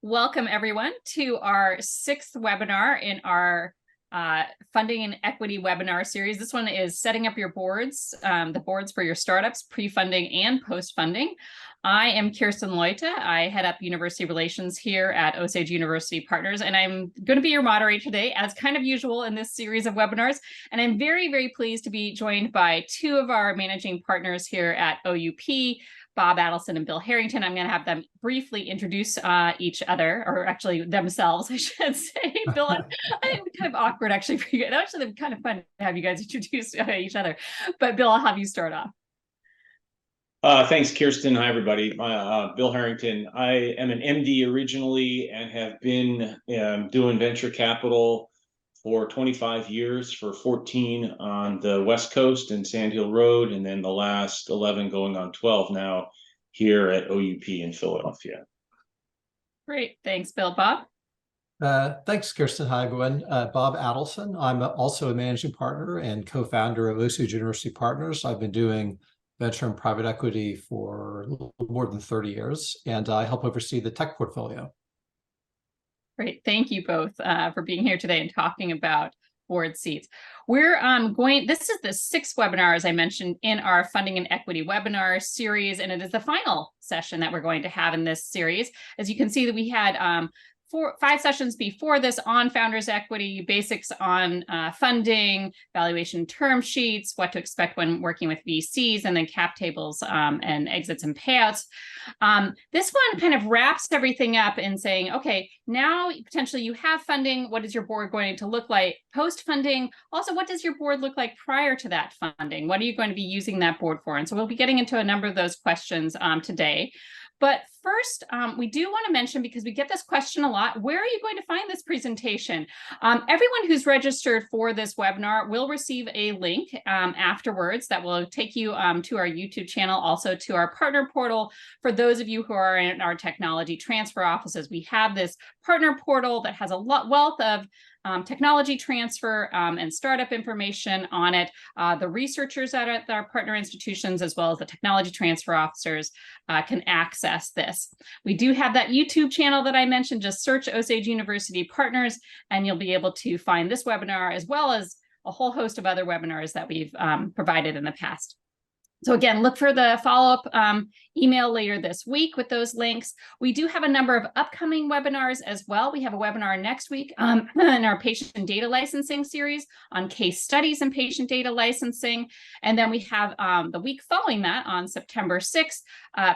Welcome everyone to our sixth webinar in our funding and equity webinar series. This one is setting up your boards, the boards for your startups, pre-funding and post-funding. I am Kirsten Loita. I head up university relations here at Osage University Partners, and I'm going to be your moderator today, as kind of usual in this series of webinars. And I'm very, very pleased to be joined by two of our managing partners here at OUP, Bob Adelson and Bill Harrington. I'm going to have them briefly introduce each other, or actually themselves, I should say. Bill, I think it's kind of awkward actually for you guys. Actually, it's kind of fun to have you guys introduce each other. But Bill, I'll have you start off. Thanks, Kirsten. Hi, everybody. Bill Harrington. I am an MD originally and have been doing venture capital for 25 years, for 14 on the West Coast and Sand Hill Road, and then the last 11 going on 12 now here at OUP in Philadelphia. Great. Thanks, Bill. Bob? Thanks, Kirsten. Hi, everyone. Bob Adelson. I'm also a managing partner and co-founder of Osage University Partners. I've been doing venture and private equity for a little more than 30 years, and I help oversee the tech portfolio. Great. Thank you both for being here today and talking about board seats. We're this is the sixth webinar, as I mentioned, in our funding and equity webinar series, and it is the final session that we're going to have in this series. As you can see, that we had 5 sessions before this on founders equity, basics on funding, valuation term sheets, what to expect when working with VCs, and then cap tables and exits and payouts. This one kind of wraps everything up in saying, okay, now potentially you have funding. What is your board going to look like post-funding? Also, what does your board look like prior to that funding? What are you going to be using that board for? And so we'll be getting into a number of those questions today. But first, we do want to mention, because we get this question a lot, where are you going to find this presentation? Everyone who's registered for this webinar will receive a link afterwards that will take you to our YouTube channel, also to our partner portal. For those of you who are in our technology transfer offices, we have this partner portal that has a wealth of technology transfer and startup information on it. The researchers at our partner institutions, as well as the technology transfer officers, can access this. We do have that YouTube channel that I mentioned. Just search Osage University Partners, and you'll be able to find this webinar, as well as a whole host of other webinars that we've provided in the past. So again, look for the follow-up email later this week with those links. We do have a number of upcoming webinars as well. We have a webinar next week in our patient data licensing series on case studies and patient data licensing. And then we have the week following that on September 6th,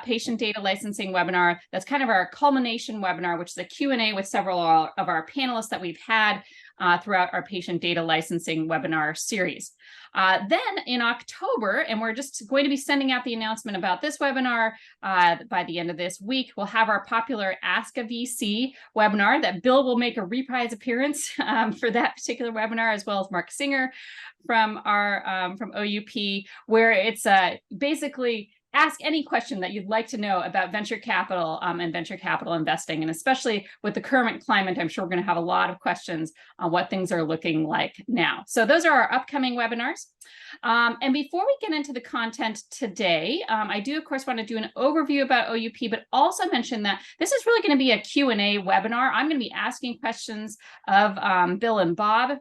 patient data licensing webinar. That's kind of our culmination webinar, which is a Q&A with several of our panelists that we've had throughout our patient data licensing webinar series. Then in October, and we're just going to be sending out the announcement about this webinar by the end of this week, we'll have our popular Ask a VC webinar that Bill will make a reprise appearance for that particular webinar, as well as Mark Singer from from OUP, where it's basically ask any question that you'd like to know about venture capital and venture capital investing. And especially with the current climate, I'm sure we're going to have a lot of questions on what things are looking like now. So those are our upcoming webinars. And before we get into the content today, I do, of course, want to do an overview about OUP, but also mention that this is really going to be a Q&A webinar. I'm going to be asking questions of Bill and Bob.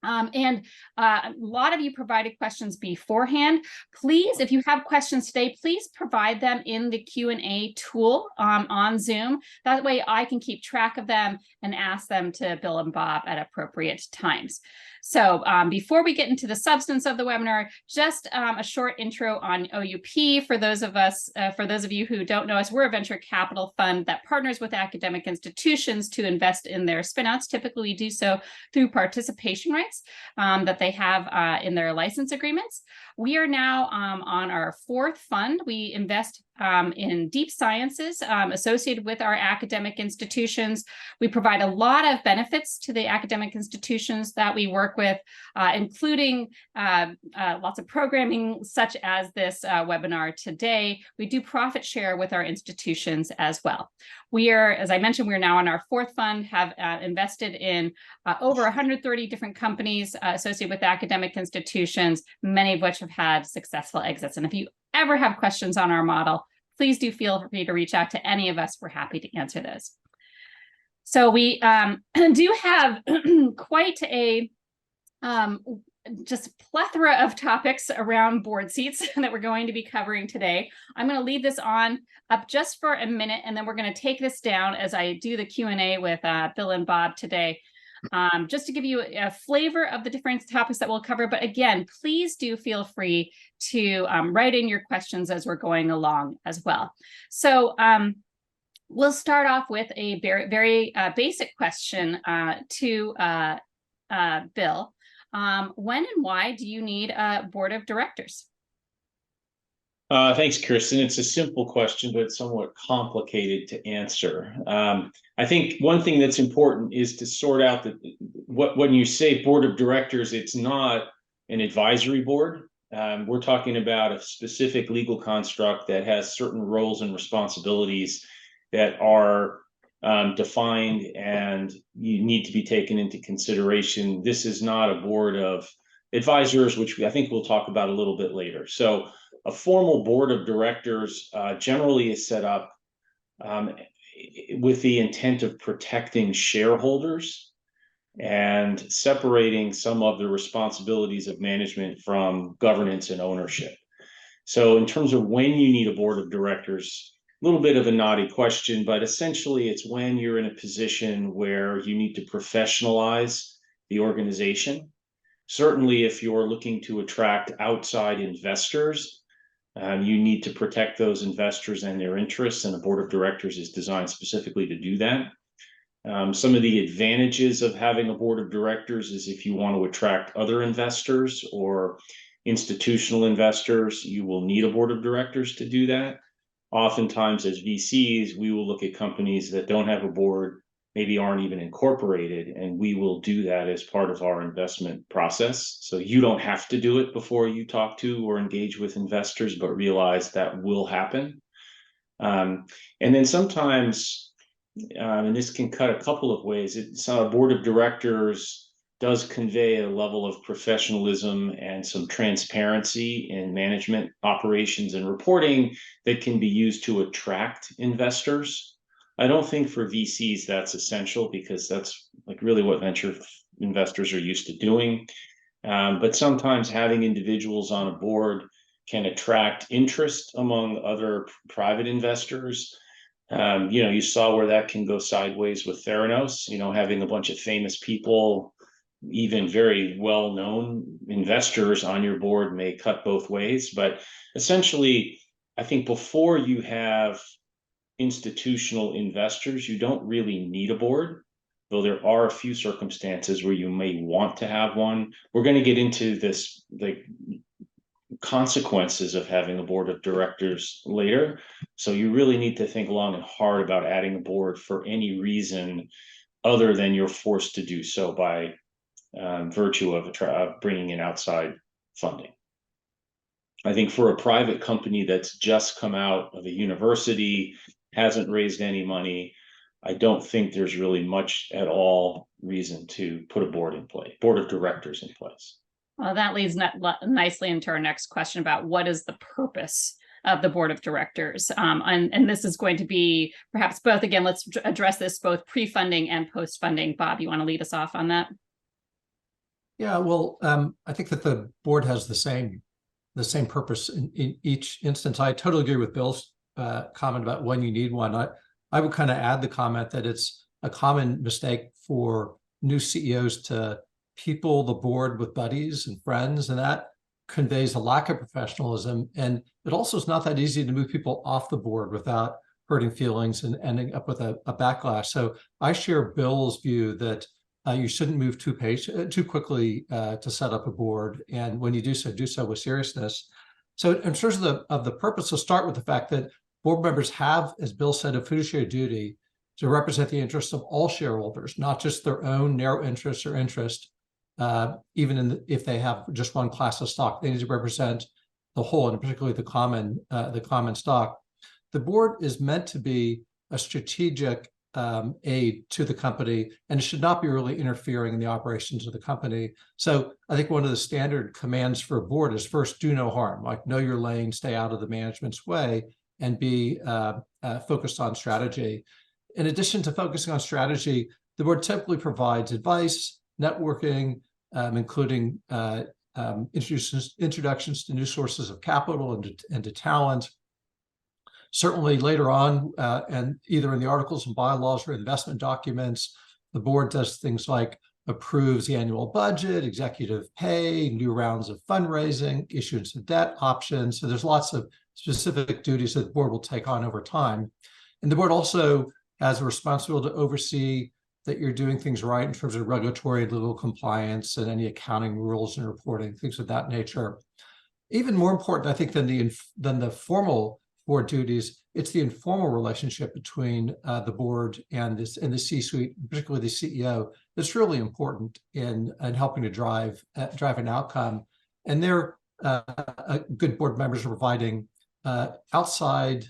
And a lot of you provided questions beforehand. Please, if you have questions today, please provide them in the Q&A tool on Zoom. That way I can keep track of them and ask them to Bill and Bob at appropriate times. So before we get into the substance of the webinar, just a short intro on OUP. For those of you who don't know us, we're a venture capital fund that partners with academic institutions to invest in their spinouts. Typically, we do so through participation rights that they have in their license agreements. We are now on our 4th fund. We invest in deep sciences associated with our academic institutions. We provide a lot of benefits to the academic institutions that we work with, including lots of programming such as this webinar today. We do profit share with our institutions as well. We are, as I mentioned, we're now on our 4th fund, have invested in over 130 different companies associated with academic institutions, many of which have had successful exits. And if you ever have questions on our model, please do feel free to reach out to any of us. We're happy to answer those. So we do have quite a just plethora of topics around board seats that we're going to be covering today. I'm going to leave this on up just for a minute, and then we're going to take this down as I do the Q&A with Bill and Bob today, just to give you a flavor of the different topics that we'll cover. But again, please do feel free to write in your questions as we're going along as well. So we'll start off with a very basic question to Bill. When and why do you need a board of directors? Thanks, Kirsten. It's a simple question, but it's somewhat complicated to answer. I think one thing that's important is to sort out that when you say board of directors, it's not an advisory board. We're talking about a specific legal construct that has certain roles and responsibilities that are defined and you need to be taken into consideration. This is not a board of advisors, which I think we'll talk about a little bit later. So a formal board of directors generally is set up with the intent of protecting shareholders and separating some of the responsibilities of management from governance and ownership. So in terms of when you need a board of directors, a little bit of a naughty question, but essentially it's when you're in a position where you need to professionalize the organization. Certainly, if you're looking to attract outside investors, you need to protect those investors and their interests, and a board of directors is designed specifically to do that. Some of the advantages of having a board of directors is if you want to attract other investors or institutional investors, you will need a board of directors to do that. Oftentimes, as VCs, we will look at companies that don't have a board, maybe aren't even incorporated, and we will do that as part of our investment process. So you don't have to do it before you talk to or engage with investors, but realize that will happen. And then sometimes, and this can cut a couple of ways, a board of directors does convey a level of professionalism and some transparency in management operations and reporting that can be used to attract investors. I don't think for VCs that's essential, because that's like really what venture investors are used to doing. But sometimes having individuals on a board can attract interest among other private investors. You saw where that can go sideways with Theranos, having a bunch of famous people, even very well-known investors on your board may cut both ways. But essentially, I think before you have institutional investors, you don't really need a board, though there are a few circumstances where you may want to have one. We're going to get into this, like, consequences of having a board of directors later. So you really need to think long and hard about adding a board for any reason other than you're forced to do so by virtue of bringing in outside funding. I think for a private company that's just come out of a university, hasn't raised any money, I don't think there's really much at all reason to put a board of directors in place. Well, that leads nicely into our next question about what is the purpose of the board of directors. And this is going to be perhaps both. Again, let's address this both pre-funding and post-funding. Bob, you want to lead us off on that? Yeah, well, I think that the board has the same purpose in each instance. I totally agree with Bill's comment about when you need one. I would kind of add the comment that it's a common mistake for new CEOs to people the board with buddies and friends, and that conveys a lack of professionalism. And it also is not that easy to move people off the board without hurting feelings and ending up with a backlash. So I share Bill's view that you shouldn't move too quickly to set up a board, and when you do so with seriousness. So in terms of the purpose, we'll start with the fact that board members have, as Bill said, a fiduciary duty to represent the interests of all shareholders, not just their own narrow interests or interest. Even if they have just one class of stock, they need to represent the whole, and particularly the common stock. The board is meant to be a strategic aid to the company, and it should not be really interfering in the operations of the company. So I think one of the standard commands for a board is first, do no harm, like know your lane, stay out of the management's way, and be focused on strategy. In addition to focusing on strategy, the board typically provides advice, networking, including introductions to new sources of capital and to talent. Certainly later on, and either in the articles and bylaws or investment documents, the board does things like approves the annual budget, executive pay, new rounds of fundraising, issuance of debt options. So there's lots of specific duties that the board will take on over time. And the board also has a responsibility to oversee that you're doing things right in terms of regulatory and legal compliance and any accounting rules and reporting, things of that nature. Even more important, I think, than the formal board duties, it's the informal relationship between the board and the C-suite, particularly the CEO, that's really important in helping to drive an outcome. And they're good board members are providing outside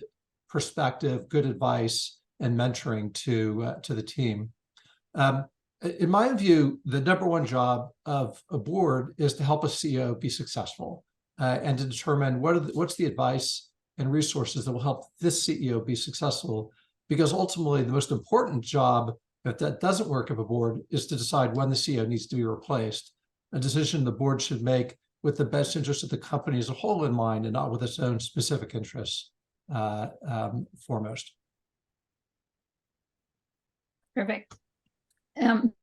perspective, good advice, and mentoring to the team. In my view, the number one job of a board is to help a CEO be successful and to determine what's the advice and resources that will help this CEO be successful. Because ultimately, the most important job, if that doesn't work of a board, is to decide when the CEO needs to be replaced, a decision the board should make with the best interest of the company as a whole in mind and not with its own specific interests foremost. Perfect.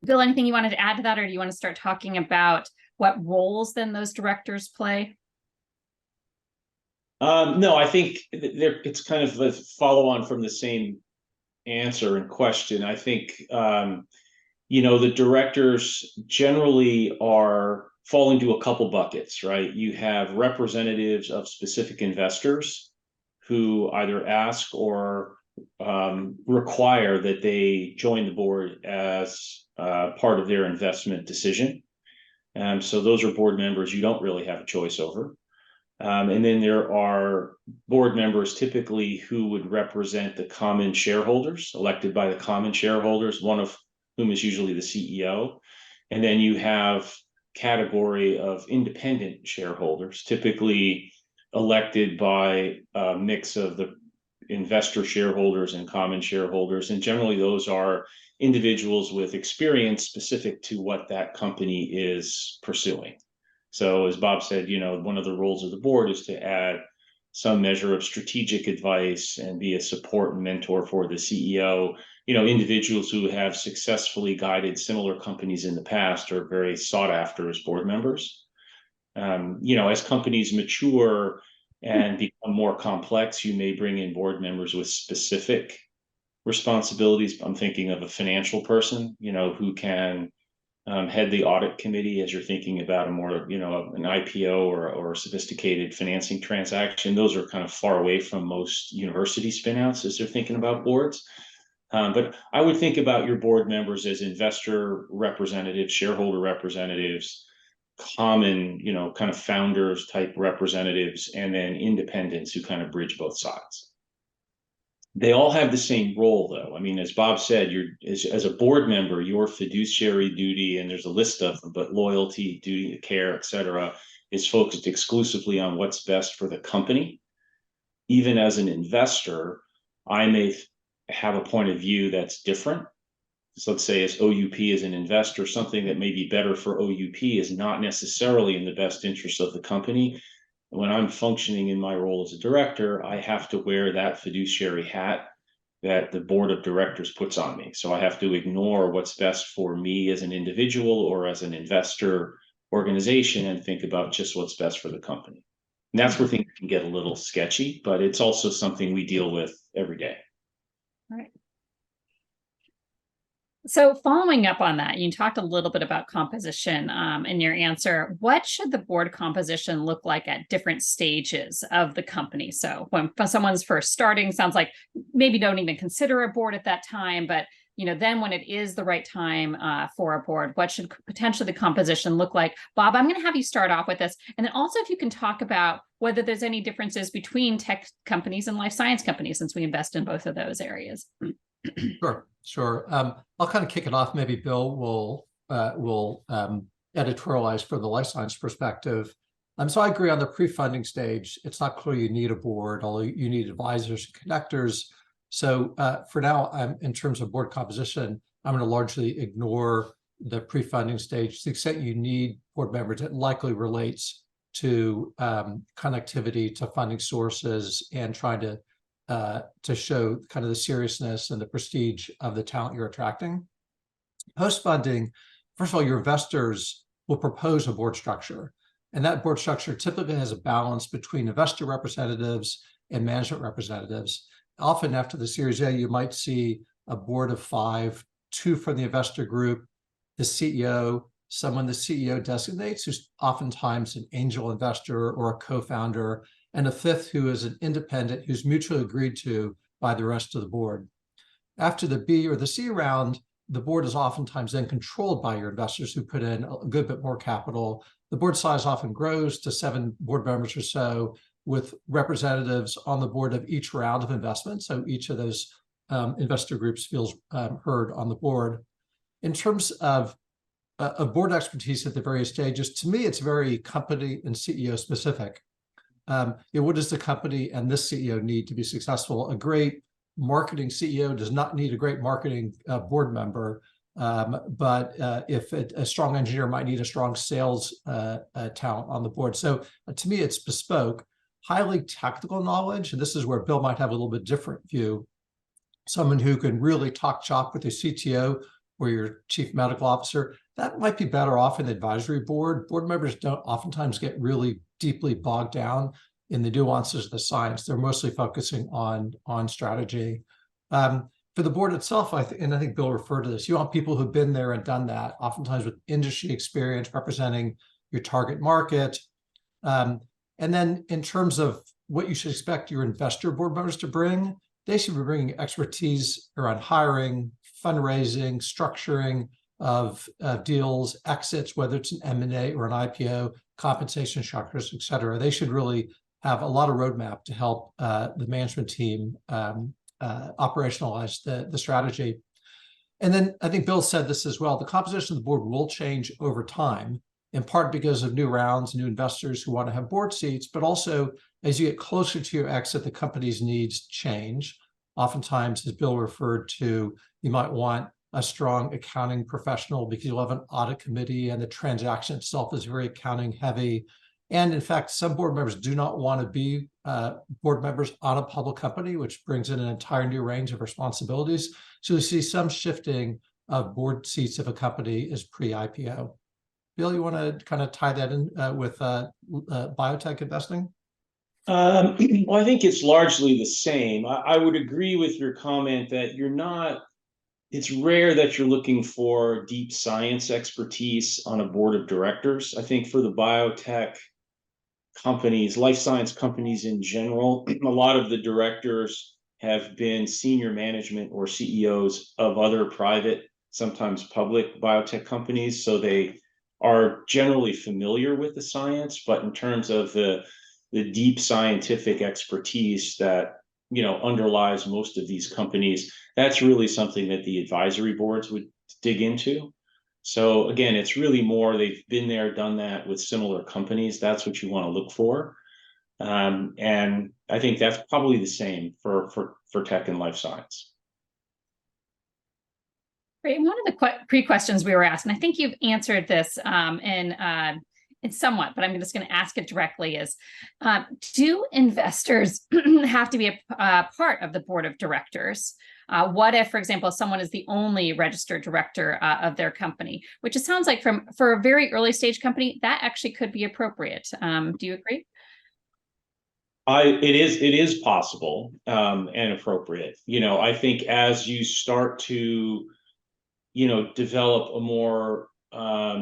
Bill, anything you wanted to add to that, or do you want to start talking about what roles then those directors play? No, I think it's kind of a follow on from the same answer and question. I think, the directors generally fall into a couple buckets, right? You have representatives of specific investors who either ask or require that they join the board as part of their investment decision. So those are board members you don't really have a choice over. And then there are board members typically who would represent the common shareholders, elected by the common shareholders, one of whom is usually the CEO. And then you have category of independent shareholders, typically elected by a mix of the investor shareholders and common shareholders. And generally those are individuals with experience specific to what that company is pursuing. So as Bob said, one of the roles of the board is to add some measure of strategic advice and be a support and mentor for the CEO. Individuals who have successfully guided similar companies in the past are very sought after as board members. As companies mature and become more complex, you may bring in board members with specific responsibilities. I'm thinking of a financial person, who can head the audit committee as you're thinking about a more, an IPO or a sophisticated financing transaction. Those are kind of far away from most university spinouts as they're thinking about boards. But I would think about your board members as investor representatives, shareholder representatives, common, kind of founders type representatives, and then independents who kind of bridge both sides. They all have the same role, though. I mean, as Bob said, as a board member, your fiduciary duty, and there's a list of them, but loyalty, duty to care, et cetera, is focused exclusively on what's best for the company. Even as an investor, I may have a point of view that's different. So let's say as OUP as an investor, something that may be better for OUP is not necessarily in the best interest of the company. When I'm functioning in my role as a director, I have to wear that fiduciary hat that the board of directors puts on me. So I have to ignore what's best for me as an individual or as an investor organization and think about just what's best for the company. And that's where things can get a little sketchy, but it's also something we deal with every day. All right. So following up on that, you talked a little bit about composition in your answer. What should the board composition look like at different stages of the company? So when someone's first starting, sounds like maybe don't even consider a board at that time, but then when it is the right time for a board, what should potentially the composition look like? Bob, I'm going to have you start off with this. And then also if you can talk about whether there's any differences between tech companies and life science companies, since we invest in both of those areas. Sure. I'll kind of kick it off. Maybe Bill will editorialize from the life science perspective. So I agree on the pre-funding stage. It's not clear you need a board, although you need advisors and connectors. So for now, in terms of board composition, I'm going to largely ignore the pre-funding stage. To the extent you need board members, it likely relates to connectivity to funding sources and trying to show kind of the seriousness and the prestige of the talent you're attracting. Post-funding, first of all, your investors will propose a board structure. And that board structure typically has a balance between investor representatives and management representatives. Often after the Series A, you might see a board of 5, 2 from the investor group, the CEO, someone the CEO designates, who's oftentimes an angel investor or a co-founder, and a 5th who is an independent who's mutually agreed to by the rest of the board. After the B or the C round, the board is oftentimes then controlled by your investors who put in a good bit more capital. The board size often grows to 7 board members or so, with representatives on the board of each round of investment. So each of those investor groups feels heard on the board. In terms of board expertise at the various stages, to me, it's very company and CEO specific. What does the company and this CEO need to be successful? A great marketing CEO does not need a great marketing board member, but if a strong engineer might need a strong sales talent on the board. So to me, it's bespoke. Highly technical knowledge, and this is where Bill might have a little bit different view. Someone who can really talk shop with your CTO or your chief medical officer, that might be better off in the advisory board. Board members don't oftentimes get really deeply bogged down in the nuances of the science. They're mostly focusing on strategy. For the board itself, I think Bill referred to this, you want people who've been there and done that, oftentimes with industry experience representing your target market. And then in terms of what you should expect your investor board members to bring, they should be bringing expertise around hiring, fundraising, structuring of deals, exits, whether it's an M&A or an IPO, compensation structures, et cetera. They should really have a lot of roadmap to help the management team operationalize the strategy. And then I think Bill said this as well, the composition of the board will change over time, in part because of new rounds, new investors who want to have board seats, but also as you get closer to your exit, the company's needs change. Oftentimes, as Bill referred to, you might want a strong accounting professional because you'll have an audit committee and the transaction itself is very accounting heavy. And in fact, some board members do not want to be board members on a public company, which brings in an entire new range of responsibilities. So you see some shifting of board seats if a company is pre-IPO. Bill, you want to kind of tie that in with biotech investing? Well, I think it's largely the same. I would agree with your comment that it's rare that you're looking for deep science expertise on a board of directors. I think for the biotech companies, life science companies in general, a lot of the directors have been senior management or CEOs of other private, sometimes public biotech companies. So they are generally familiar with the science, but in terms of the deep scientific expertise that underlies most of these companies, that's really something that the advisory boards would dig into. So again, it's really more they've been there, done that with similar companies. That's what you want to look for. And I think that's probably the same for tech and life science. Great. One of the pre-questions we were asked, and I think you've answered this in somewhat, but I'm just going to ask it directly, is do investors have to be a part of the board of directors? What if, for example, someone is the only registered director of their company, which it sounds like for a very early stage company, that actually could be appropriate. Do you agree? It is possible and appropriate. I think as you start to, develop a more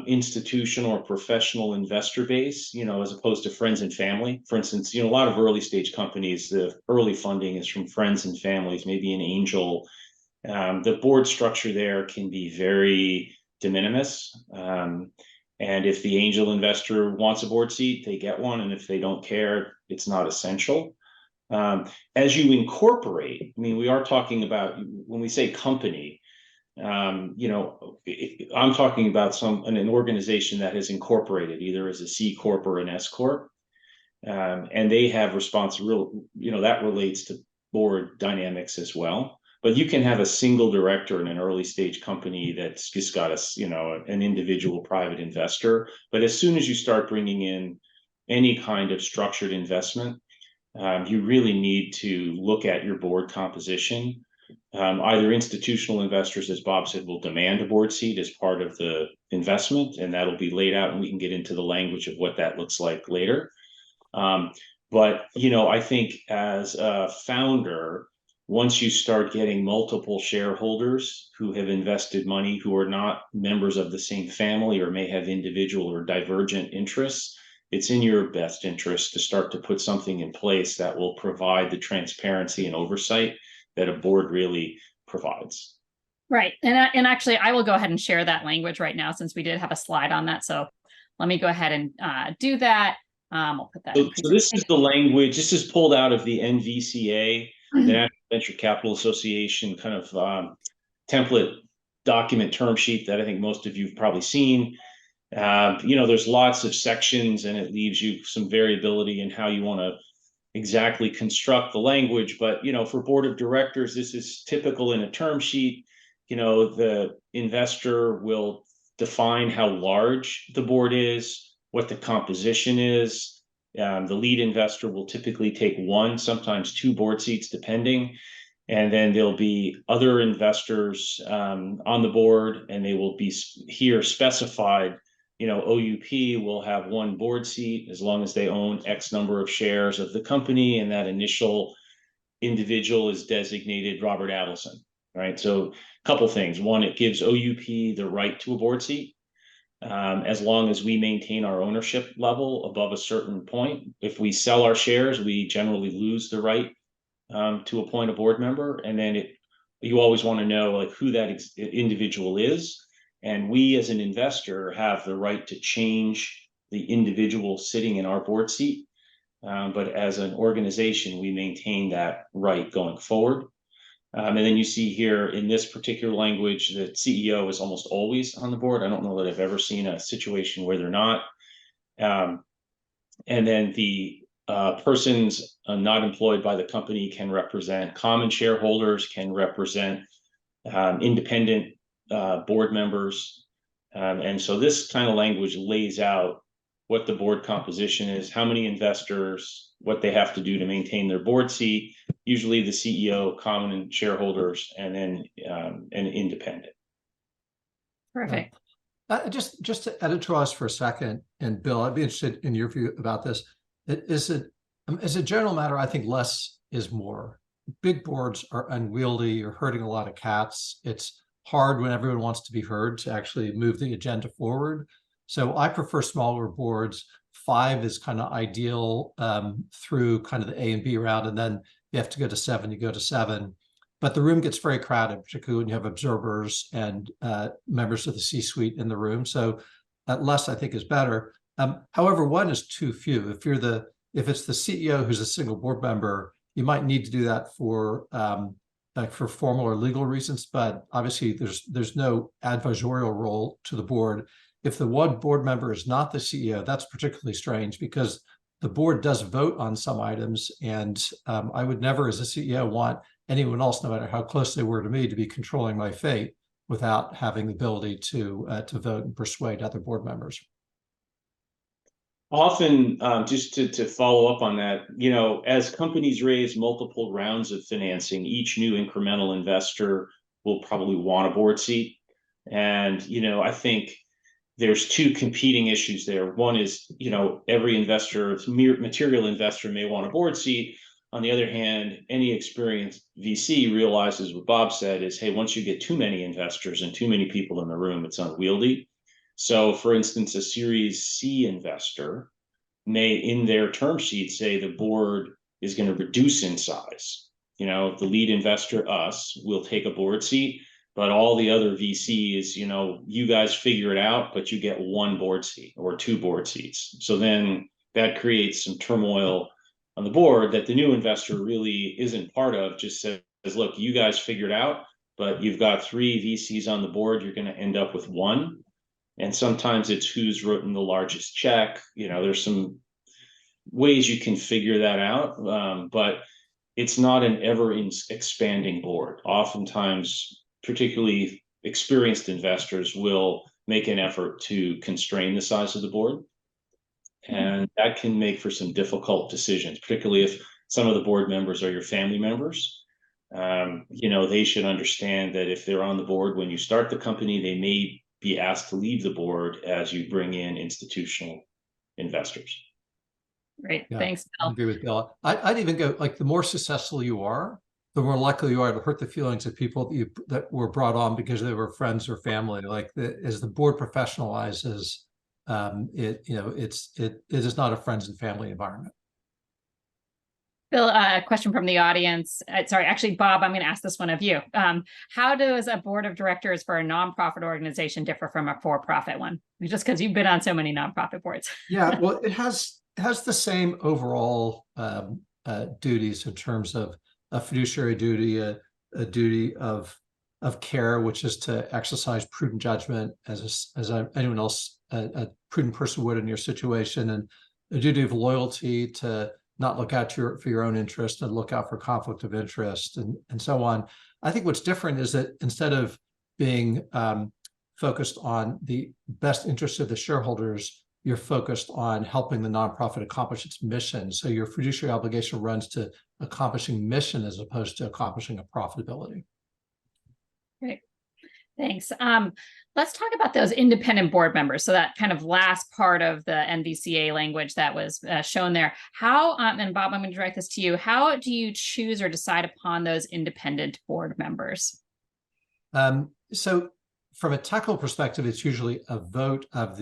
institutional or professional investor base, as opposed to friends and family. For instance, a lot of early stage companies, the early funding is from friends and families, maybe an angel. The board structure there can be very de minimis. And if the angel investor wants a board seat, they get one. And if they don't care, it's not essential. As you incorporate, we are talking about, when we say company, I'm talking about an organization that has incorporated either as a C Corp or an S Corp. And they have responsibility, that relates to, board dynamics as well. But you can have a single director in an early stage company that's just got an individual private investor. But as soon as you start bringing in any kind of structured investment, you really need to look at your board composition. Either institutional investors, as Bob said, will demand a board seat as part of the investment, and that'll be laid out, and we can get into the language of what that looks like later. But I think as a founder, once you start getting multiple shareholders who have invested money, who are not members of the same family or may have individual or divergent interests, it's in your best interest to start to put something in place that will provide the transparency and oversight that a board really provides. Right. And actually, I will go ahead and share that language right now, since we did have a slide on that. So let me go ahead and do that. I'll put that. So this is the language. This is pulled out of the NVCA, the National Venture Capital Association kind of template document term sheet that I think most of you have probably seen. There's lots of sections, and it leaves you some variability in how you want to exactly construct the language. But, for board of directors, this is typical in a term sheet. The investor will define how large the board is, what the composition is. The lead investor will typically take one, sometimes two board seats, depending. And then there'll be other investors on the board, and they will be here specified. OUP will have one board seat as long as they own X number of shares of the company, and that initial individual is designated Robert Adelson, right? So a couple things. One, it gives OUP the right to a board seat. As long as we maintain our ownership level above a certain point. If we sell our shares, we generally lose the right to appoint a board member. And then you always want to know who that individual is. And we as an investor have the right to change the individual sitting in our board seat. But as an organization, we maintain that right going forward. And then you see here in this particular language, the CEO is almost always on the board. I don't know that I've ever seen a situation where they're not. And then the persons not employed by the company can represent common shareholders, can represent independent board members. And so this kind of language lays out what the board composition is, how many investors, what they have to do to maintain their board seat, usually the CEO, common shareholders, and then an independent. Perfect. Just to editorialize for a second, and Bill, I'd be interested in your view about this. As a general matter, I think less is more. Big boards are unwieldy. You're herding a lot of cats. It's hard when everyone wants to be heard to actually move the agenda forward. So I prefer smaller boards. 5 is kind of ideal through kind of the A and B round, and then you have to go to 7, you go to 7. But the room gets very crowded, particularly when you have observers and members of the C-suite in the room. So less, I think, is better. However, 1 is too few. If it's the CEO who's a single board member, you might need to do that for formal or legal reasons. But obviously, there's no advisorial role to the board. If the one board member is not the CEO, that's particularly strange because the board does vote on some items, and I would never, as a CEO, want anyone else, no matter how close they were to me, to be controlling my fate without having the ability to vote and persuade other board members. Often, just to follow up on that, as companies raise multiple rounds of financing, each new incremental investor will probably want a board seat. And, I think there's 2 competing issues there. One is, every investor, material investor may want a board seat. On the other hand, any experienced VC realizes what Bob said is, hey, once you get too many investors and too many people in the room, it's unwieldy. So, for instance, a Series C investor may, in their term sheet, say the board is going to reduce in size. The lead investor, us, will take a board seat, but all the other VCs, you guys figure it out, but you get 1 board seat or 2 board seats. So then that creates some turmoil on the board that the new investor really isn't part of, just says, look, you guys figured out, but you've got 3 VCs on the board, you're going to end up with 1. And sometimes it's who's written the largest check. There's some ways you can figure that out. But it's not an ever expanding board. Oftentimes, particularly experienced investors will make an effort to constrain the size of the board. And that can make for some difficult decisions, particularly if some of the board members are your family members. They should understand that if they're on the board when you start the company, they may be asked to leave the board as you bring in institutional investors. Great, Yeah, thanks, I Bill. agree with Bill. I'd even go like the more successful you are, the more likely you are to hurt the feelings of people that were brought on because they were friends or family. Like as the board professionalizes, it is not a friends and family environment. Bill, a question from the audience. Sorry, actually, Bob, I'm going to ask this one of you. How does a board of directors for a nonprofit organization differ from a for-profit one? Just because you've been on so many nonprofit boards. Yeah, well, it has the same overall duties in terms of a fiduciary duty, a duty of care, which is to exercise prudent judgment as anyone else, a prudent person would in your situation, and a duty of loyalty to not look out for your own interest and look out for conflict of interest and so on. I think what's different is that instead of being focused on the best interest of the shareholders, you're focused on helping the nonprofit accomplish its mission. So your fiduciary obligation runs to accomplishing mission as opposed to accomplishing a profitability. Great. Thanks. Let's talk about those independent board members. So that kind of last part of the NVCA language that was shown there. How, and Bob, I'm going to direct this to you. How do you choose or decide upon those independent board members? So from a technical perspective, it's usually a vote of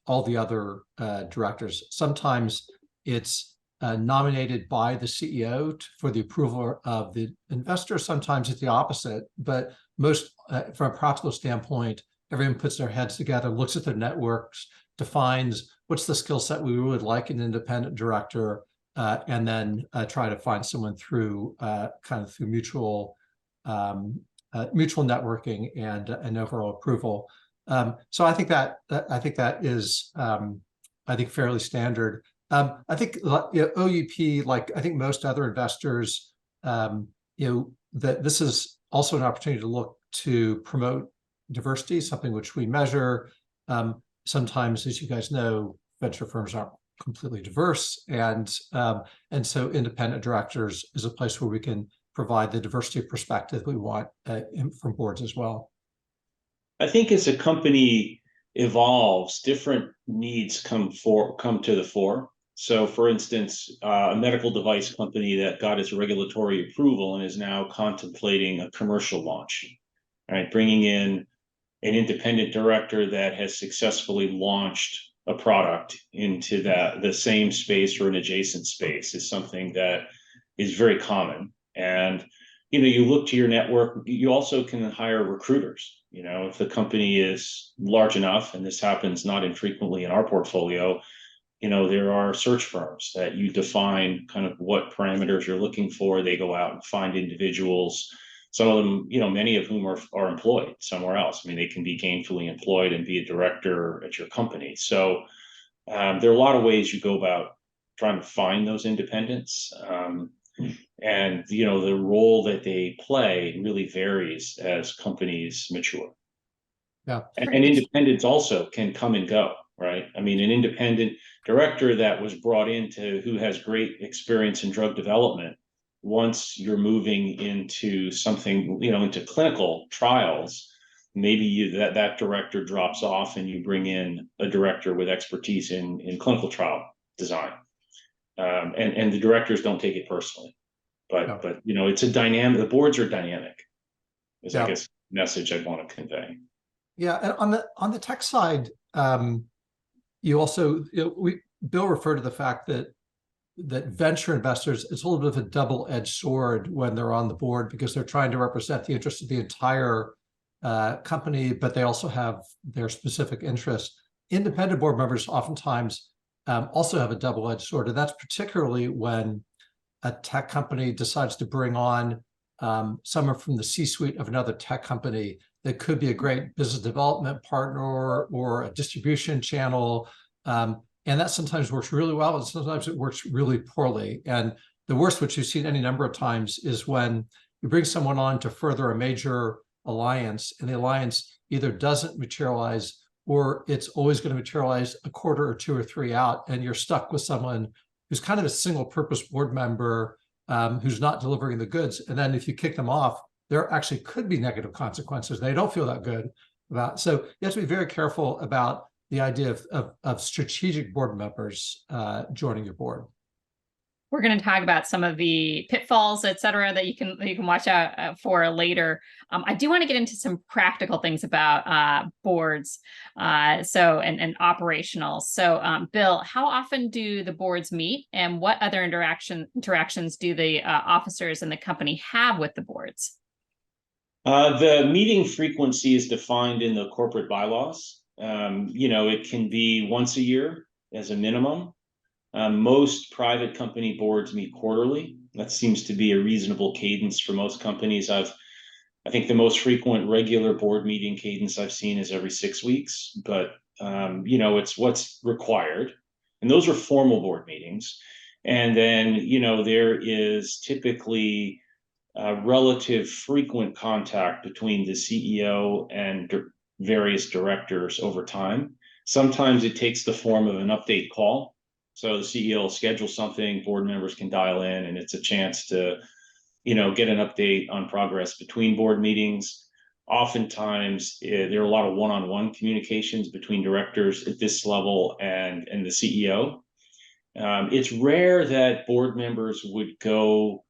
all the other directors. Sometimes it's nominated by the CEO for the approval of the investor. Sometimes it's the opposite, but most, from a practical standpoint, everyone puts their heads together, looks at their networks, defines what's the skill set we would like an independent director, and then try to find someone through through mutual networking and an overall approval. So I think that is fairly standard. I think OUP, like I think most other investors, that this is also an opportunity to look to promote diversity, something which we measure. Sometimes, as you guys know, venture firms aren't completely diverse, and so independent directors is a place where we can provide the diversity of perspective we want from boards as well. I think as a company evolves, different needs come to the fore. So, for instance, a medical device company that got its regulatory approval and is now contemplating a commercial launch, right? Bringing in an independent director that has successfully launched a product into the same space or an adjacent space is something that is very common. And you look to your network. You also can hire recruiters. If the company is large enough, and this happens not infrequently in our portfolio, there are search firms that you define kind of what parameters you're looking for. They go out and find individuals. Some of them, many of whom are employed somewhere else. I mean, they can be gainfully employed and be a director at your company. So there are a lot of ways you go about trying to find those independents. And the role that they play really varies as companies mature. Yeah, and independents also can come and go, right? I mean, an independent director that was brought who has great experience in drug development, once you're moving into something, into clinical trials, maybe that director drops off and you bring in a director with expertise in clinical trial design, and the directors don't take it personally. But it's a dynamic. The boards are dynamic. I guess the message I want to convey. Yeah, and on the tech side, you also Bill referred to the fact that venture investors, it's a little bit of a double-edged sword when they're on the board, because they're trying to represent the interest of the entire company, but they also have their specific interests. Independent board members oftentimes also have a double-edged sword, and that's particularly when a tech company decides to bring on someone from the C-suite of another tech company that could be a great business development partner or a distribution channel. And that sometimes works really well, and sometimes it works really poorly. And The worst, which you've seen any number of times, is when you bring someone on to further a major alliance, and the alliance either doesn't materialize or it's always going to materialize a quarter or two or three out, and you're stuck with someone who's kind of a single purpose board member who's not delivering the goods. And then if you kick them off, there actually could be negative consequences. They don't feel that good about. So you have to be very careful about the idea of strategic board members joining your board. We're going to talk about some of the pitfalls, et cetera, that you can watch out for later. I do want to get into some practical things about boards, and operational. So, Bill, how often do the boards meet, and what other interactions do the officers in the company have with the boards? The meeting frequency is defined in the corporate bylaws. It can be once a year as a minimum. Most private company boards meet quarterly. That seems to be a reasonable cadence for most companies. I think the most frequent regular board meeting cadence I've seen is every 6 weeks, but it's what's required. And those are formal board meetings. And then, there is typically relative frequent contact between the CEO and various directors over time. Sometimes it takes the form of an update call. So the CEO will schedule something, board members can dial in, and it's a chance to, get an update on progress between board meetings. Oftentimes, there are a lot of one-on-one communications between directors at this level and the CEO. It's rare that board members would go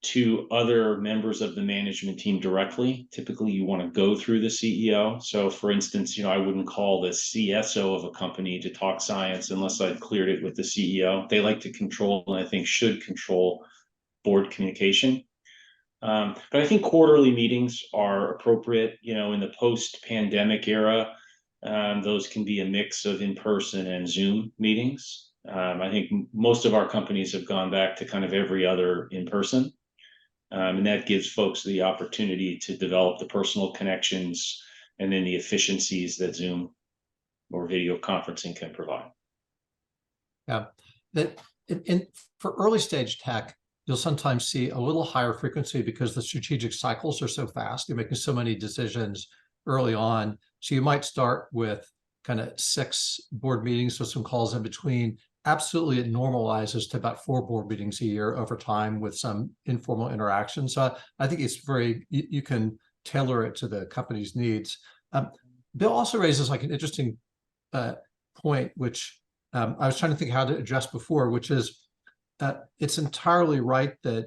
to other members of the management team directly. Typically, you want to go through the CEO. So for instance, I wouldn't call the CSO of a company to talk science unless I'd cleared it with the CEO. They like to control, and I think should control, board communication. But I think quarterly meetings are appropriate. In the post-pandemic era, those can be a mix of in-person and Zoom meetings. I think most of our companies have gone back to kind of every other in-person. And that gives folks the opportunity to develop the personal connections and then the efficiencies that Zoom or video conferencing can provide. Yeah, for early stage tech, you'll sometimes see a little higher frequency because the strategic cycles are so fast. You're making so many decisions early on. So you might start with kind of 6 board meetings with some calls in between. Absolutely, it normalizes to about 4 board meetings a year over time with some informal interaction. So I think it's you can tailor it to the company's needs. Bill also raises like an interesting point, which I was trying to think how to address before, which is it's entirely right that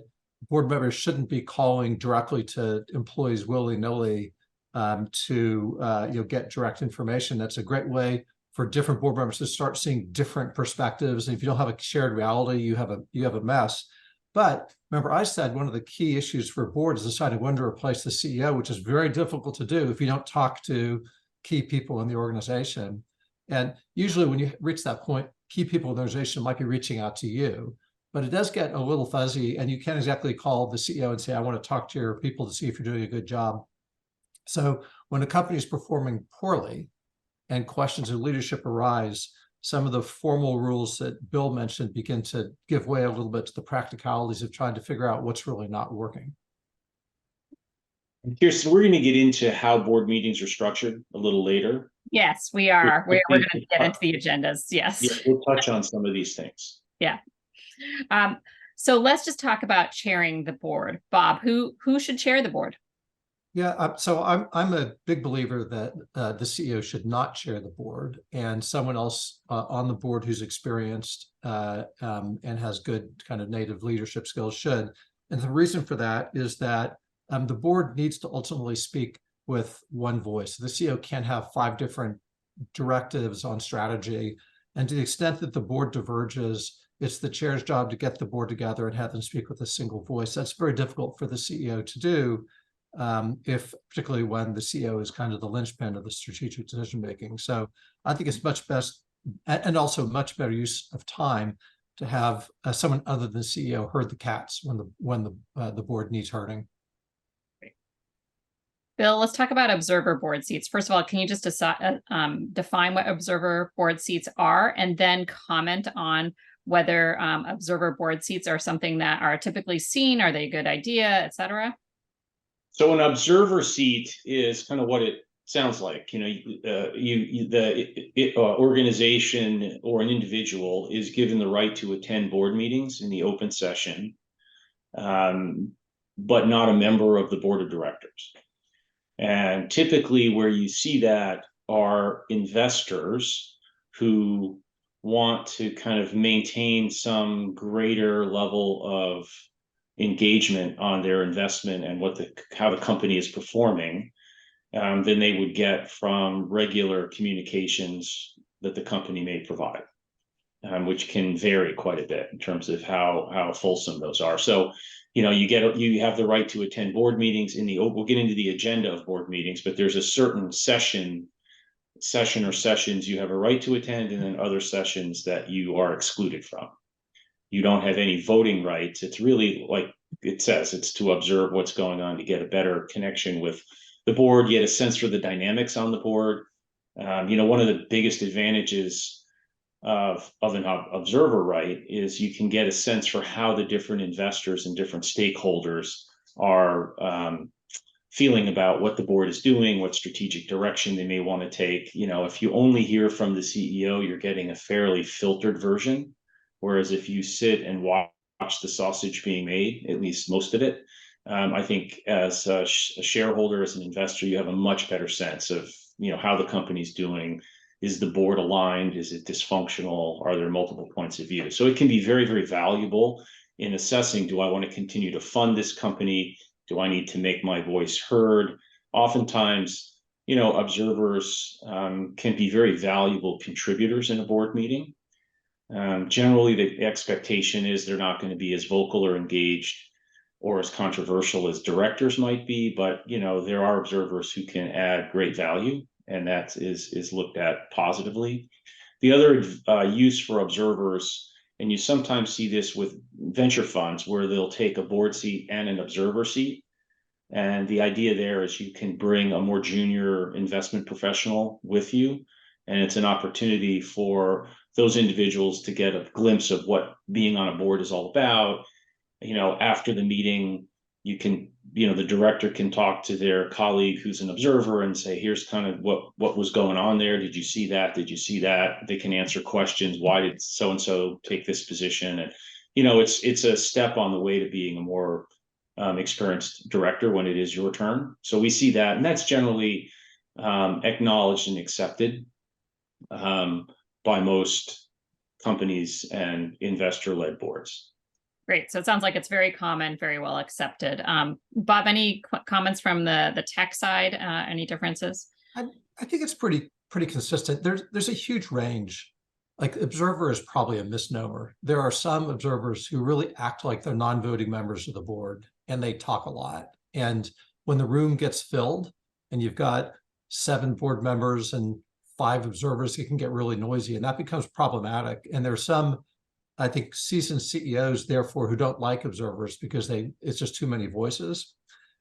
board members shouldn't be calling directly to employees willy-nilly to get direct information. That's a great way for different board members to start seeing different perspectives. And if you don't have a shared reality, you have a mess. But remember, I said one of the key issues for boards is deciding when to replace the CEO, which is very difficult to do if you don't talk to key people in the organization. And usually when you reach that point, key people in the organization might be reaching out to you. But it does get a little fuzzy, and you can't exactly call the CEO and say, I want to talk to your people to see if you're doing a good job. So when a company is performing poorly, and questions of leadership arise, some of the formal rules that Bill mentioned begin to give way a little bit to the practicalities of trying to figure out what's really not working. Kirsten, we're going to get into how board meetings are structured a little later. Yes, we are. We're going to get into the agendas. Yes. Yeah, we'll touch on some of these things. Yeah. So let's just talk about chairing the board. Bob, who should chair the board? Yeah, so I'm a big believer that the CEO should not chair the board, and someone else on the board who's experienced and has good kind of native leadership skills should. And the reason for that is that the board needs to ultimately speak with one voice. The CEO can't have 5 different directives on strategy, and to the extent that the board diverges, it's the chair's job to get the board together and have them speak with a single voice. That's very difficult for the CEO to do. Particularly when the CEO is kind of the linchpin of the strategic decision making. So I think it's much best, and also much better use of time, to have someone other than the CEO herd the cats when the board needs herding. Bill, let's talk about observer board seats. First of all, can you just define what observer board seats are, and then comment on whether observer board seats are something that are typically seen, are they a good idea, et cetera? So an observer seat is kind of what it sounds like. The organization or an individual is given the right to attend board meetings in the open session, but not a member of the board of directors. And typically where you see that are investors who want to kind of maintain some greater level of engagement on their investment and how the company is performing than they would get from regular communications that the company may provide, which can vary quite a bit in terms of how fulsome those are. So, you have the right to attend board meetings we'll get into the agenda of board meetings, but there's a certain session or sessions you have a right to attend, and then other sessions that you are excluded from. You don't have any voting rights. It's really like it says, it's to observe what's going on, to get a better connection with the board, get a sense for the dynamics on the board. One of the biggest advantages of an observer right is you can get a sense for how the different investors and different stakeholders are feeling about what the board is doing, what strategic direction they may want to take. If you only hear from the CEO, you're getting a fairly filtered version. Whereas if you sit and watch the sausage being made, at least most of it, I think as a shareholder, as an investor, you have a much better sense of how the company's doing. Is the board aligned? Is it dysfunctional? Are there multiple points of view? So it can be very, very valuable in assessing, do I want to continue to fund this company? Do I need to make my voice heard? Oftentimes, observers can be very valuable contributors in a board meeting. Generally, the expectation is they're not going to be as vocal or engaged or as controversial as directors might be, but there are observers who can add great value, and that is looked at positively. The other use for observers, and you sometimes see this with venture funds, where they'll take a board seat and an observer seat. And the idea there is you can bring a more junior investment professional with you, and it's an opportunity for those individuals to get a glimpse of what being on a board is all about. After the meeting, the director can talk to their colleague who's an observer and say, here's kind of what was going on there. Did you see that? Did you see that? They can answer questions. Why did so-and-so take this position? And, it's a step on the way to being a more experienced director when it is your turn. So we see that, and that's generally acknowledged and accepted by most companies and investor-led boards. Great. So it sounds like it's very common, very well accepted. Bob, any comments from the tech side? Any differences? I think it's pretty consistent. There's a huge range. Like, observer is probably a misnomer. There are some observers who really act like they're non-voting members of the board, and they talk a lot. And when the room gets filled and you've got 7 board members and 5 observers, it can get really noisy, and that becomes problematic. And there's some, I think, seasoned CEOs, therefore, who don't like observers because it's just too many voices.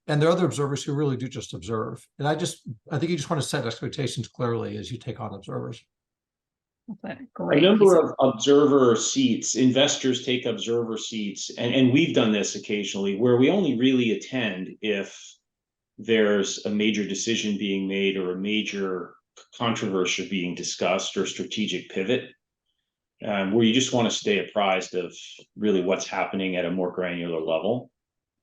And there are other observers who really do just observe. And I think you just want to set expectations clearly as you take on observers. Great. A number of observer seats, investors take observer seats, and we've done this occasionally, where we only really attend if there's a major decision being made or a major controversy being discussed or strategic pivot, where you just want to stay apprised of really what's happening at a more granular level.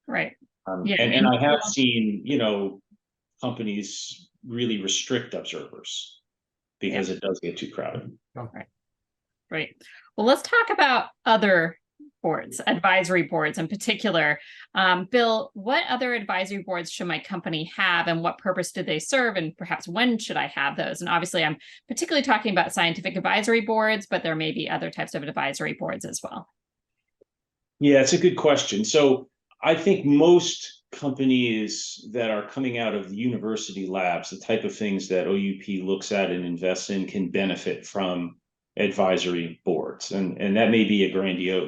Right. And I have seen, companies really restrict observers because it does get too crowded. Right. Well, let's talk about other boards, advisory boards in particular. Bill, what other advisory boards should my company have, and what purpose do they serve, and perhaps when should I have those? And obviously, I'm particularly talking about scientific advisory boards, but there may be other types of advisory boards as well. Yeah, it's a good question. So I think most companies that are coming out of the university labs, the type of things that OUP looks at and invests in, can benefit from advisory boards. And that may be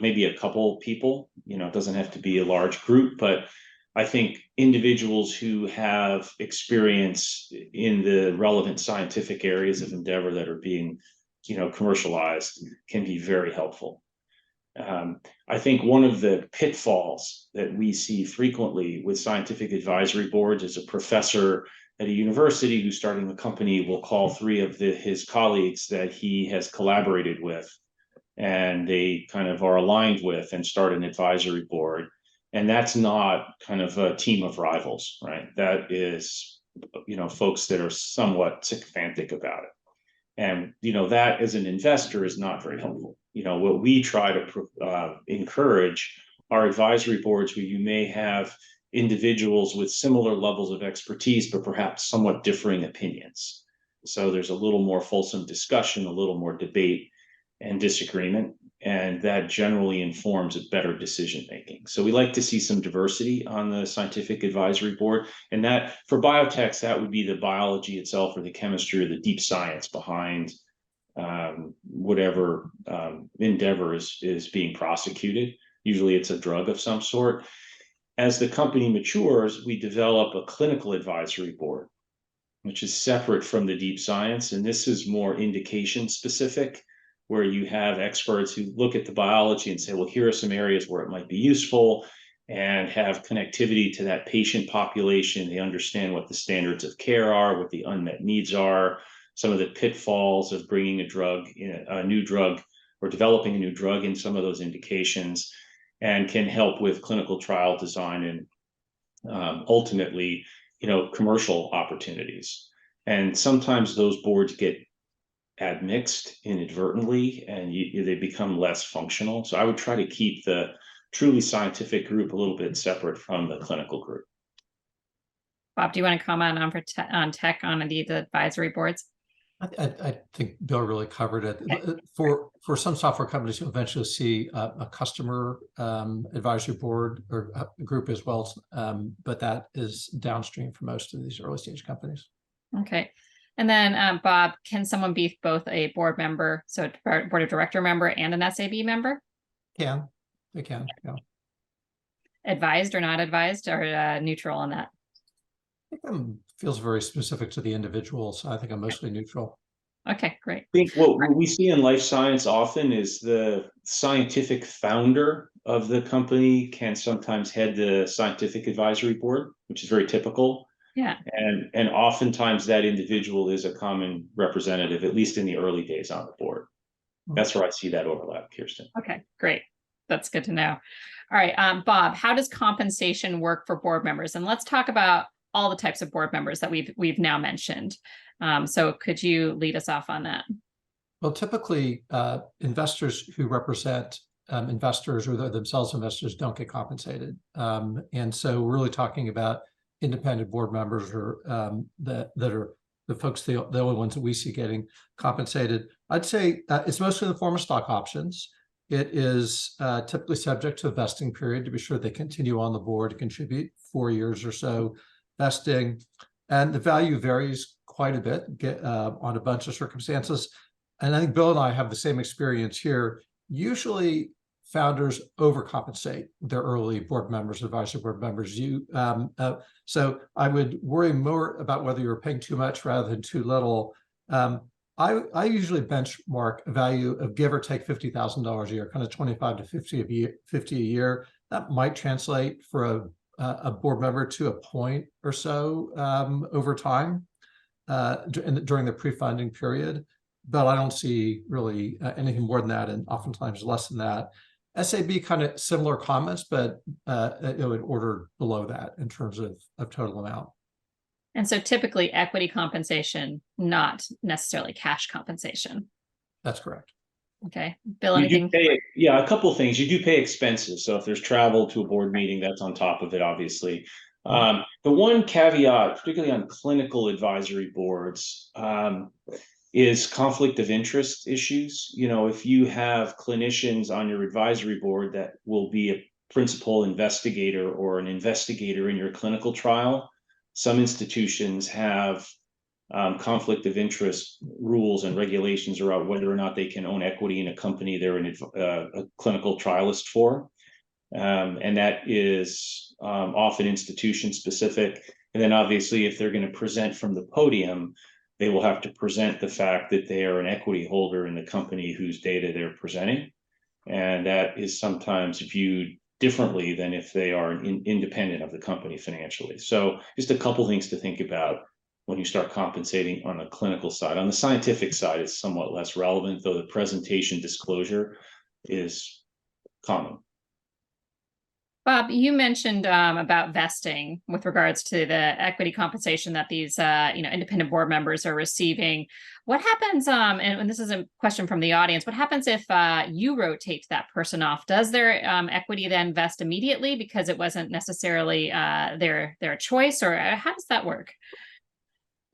maybe a couple people, it doesn't have to be a large group, but I think individuals who have experience in the relevant scientific areas of endeavor that are being, commercialized can be very helpful. I think one of the pitfalls that we see frequently with scientific advisory boards is a professor at a university who's starting a company will call three of his colleagues that he has collaborated with and they kind of are aligned with and start an advisory board. And that's not kind of a team of rivals, right? That is, folks that are somewhat sycophantic about it. And, that as an investor is not very helpful. What we try to encourage are advisory boards where you may have individuals with similar levels of expertise, but perhaps somewhat differing opinions. So there's a little more fulsome discussion, a little more debate and disagreement, and that generally informs a better decision making. So we like to see some diversity on the scientific advisory board, and that for biotechs, that would be the biology itself or the chemistry or the deep science behind whatever endeavor is being prosecuted. Usually it's a drug of some sort. As the company matures, we develop a clinical advisory board, which is separate from the deep science, and this is more indication specific, where you have experts who look at the biology and say, well, here are some areas where it might be useful and have connectivity to that patient population. They understand what the standards of care are, what the unmet needs are, some of the pitfalls of bringing a new drug or developing a new drug in some of those indications, and can help with clinical trial design and ultimately, commercial opportunities. And sometimes those boards get admixed inadvertently and they become less functional. So I would try to keep the truly scientific group a little bit separate from the clinical group. Bob, do you want to comment on tech on the advisory boards? I think Bill really covered it. Okay. For some software companies, you'll eventually see a customer advisory board or a group as well, but that is downstream for most of these early stage companies. Okay. And then, Bob, can someone be both a board member, so a board of director member and an SAB member? They can, yeah. Advised or not advised, or neutral on that? I think feels very specific to the individual, so I think I'm mostly neutral. Okay, great. I think what we see in life science often is the scientific founder of the company can sometimes head the scientific advisory board, which is very typical. Yeah. And oftentimes that individual is a common representative, at least in the early days on the board. That's where I see that overlap, Kirsten. Okay, great. That's good to know. All right, Bob, how does compensation work for board members? And let's talk about all the types of board members that we've now mentioned. So could you lead us off on that? Well, typically investors who represent investors or themselves investors don't get compensated. And so we're really talking about independent board members or that are the folks, the only ones that we see getting compensated. I'd say it's mostly in the form of stock options. It is typically subject to a vesting period to be sure they continue on the board to contribute 4 years or so vesting. And the value varies quite a bit on a bunch of circumstances. And I think Bill and I have the same experience here. Usually founders overcompensate their early board members, advisory board members. So I would worry more about whether you're paying too much rather than too little. I usually benchmark a value of give or take $50,000 a year, kind of 25 to 50 a year. That might translate for a board member to a point or so over time during the pre-funding period. But I don't see really anything more than that, and oftentimes less than that. SAB kind of similar comments, but in order below that in terms of total amount. And so typically equity compensation, not necessarily cash compensation. That's correct. Okay. Bill, anything? A couple of things. You do pay expenses. So if there's travel to a board meeting, that's on top of it, obviously. The one caveat, particularly on clinical advisory boards, is conflict of interest issues. If you have clinicians on your advisory board that will be a principal investigator or an investigator in your clinical trial, some institutions have conflict of interest rules and regulations around whether or not they can own equity in a company they're a clinical trialist for. And that is often institution specific. And then obviously, if they're going to present from the podium, they will have to present the fact that they are an equity holder in the company whose data they're presenting. And that is sometimes viewed differently than if they are independent of the company financially. So just a couple things to think about when you start compensating on the clinical side. On the scientific side, it's somewhat less relevant, though the presentation disclosure is common. Bob, you mentioned about vesting with regards to the equity compensation that these independent board members are receiving. What happens, and this is a question from the audience, what happens if you rotate that person off? Does their equity then vest immediately because it wasn't necessarily their choice, or how does that work?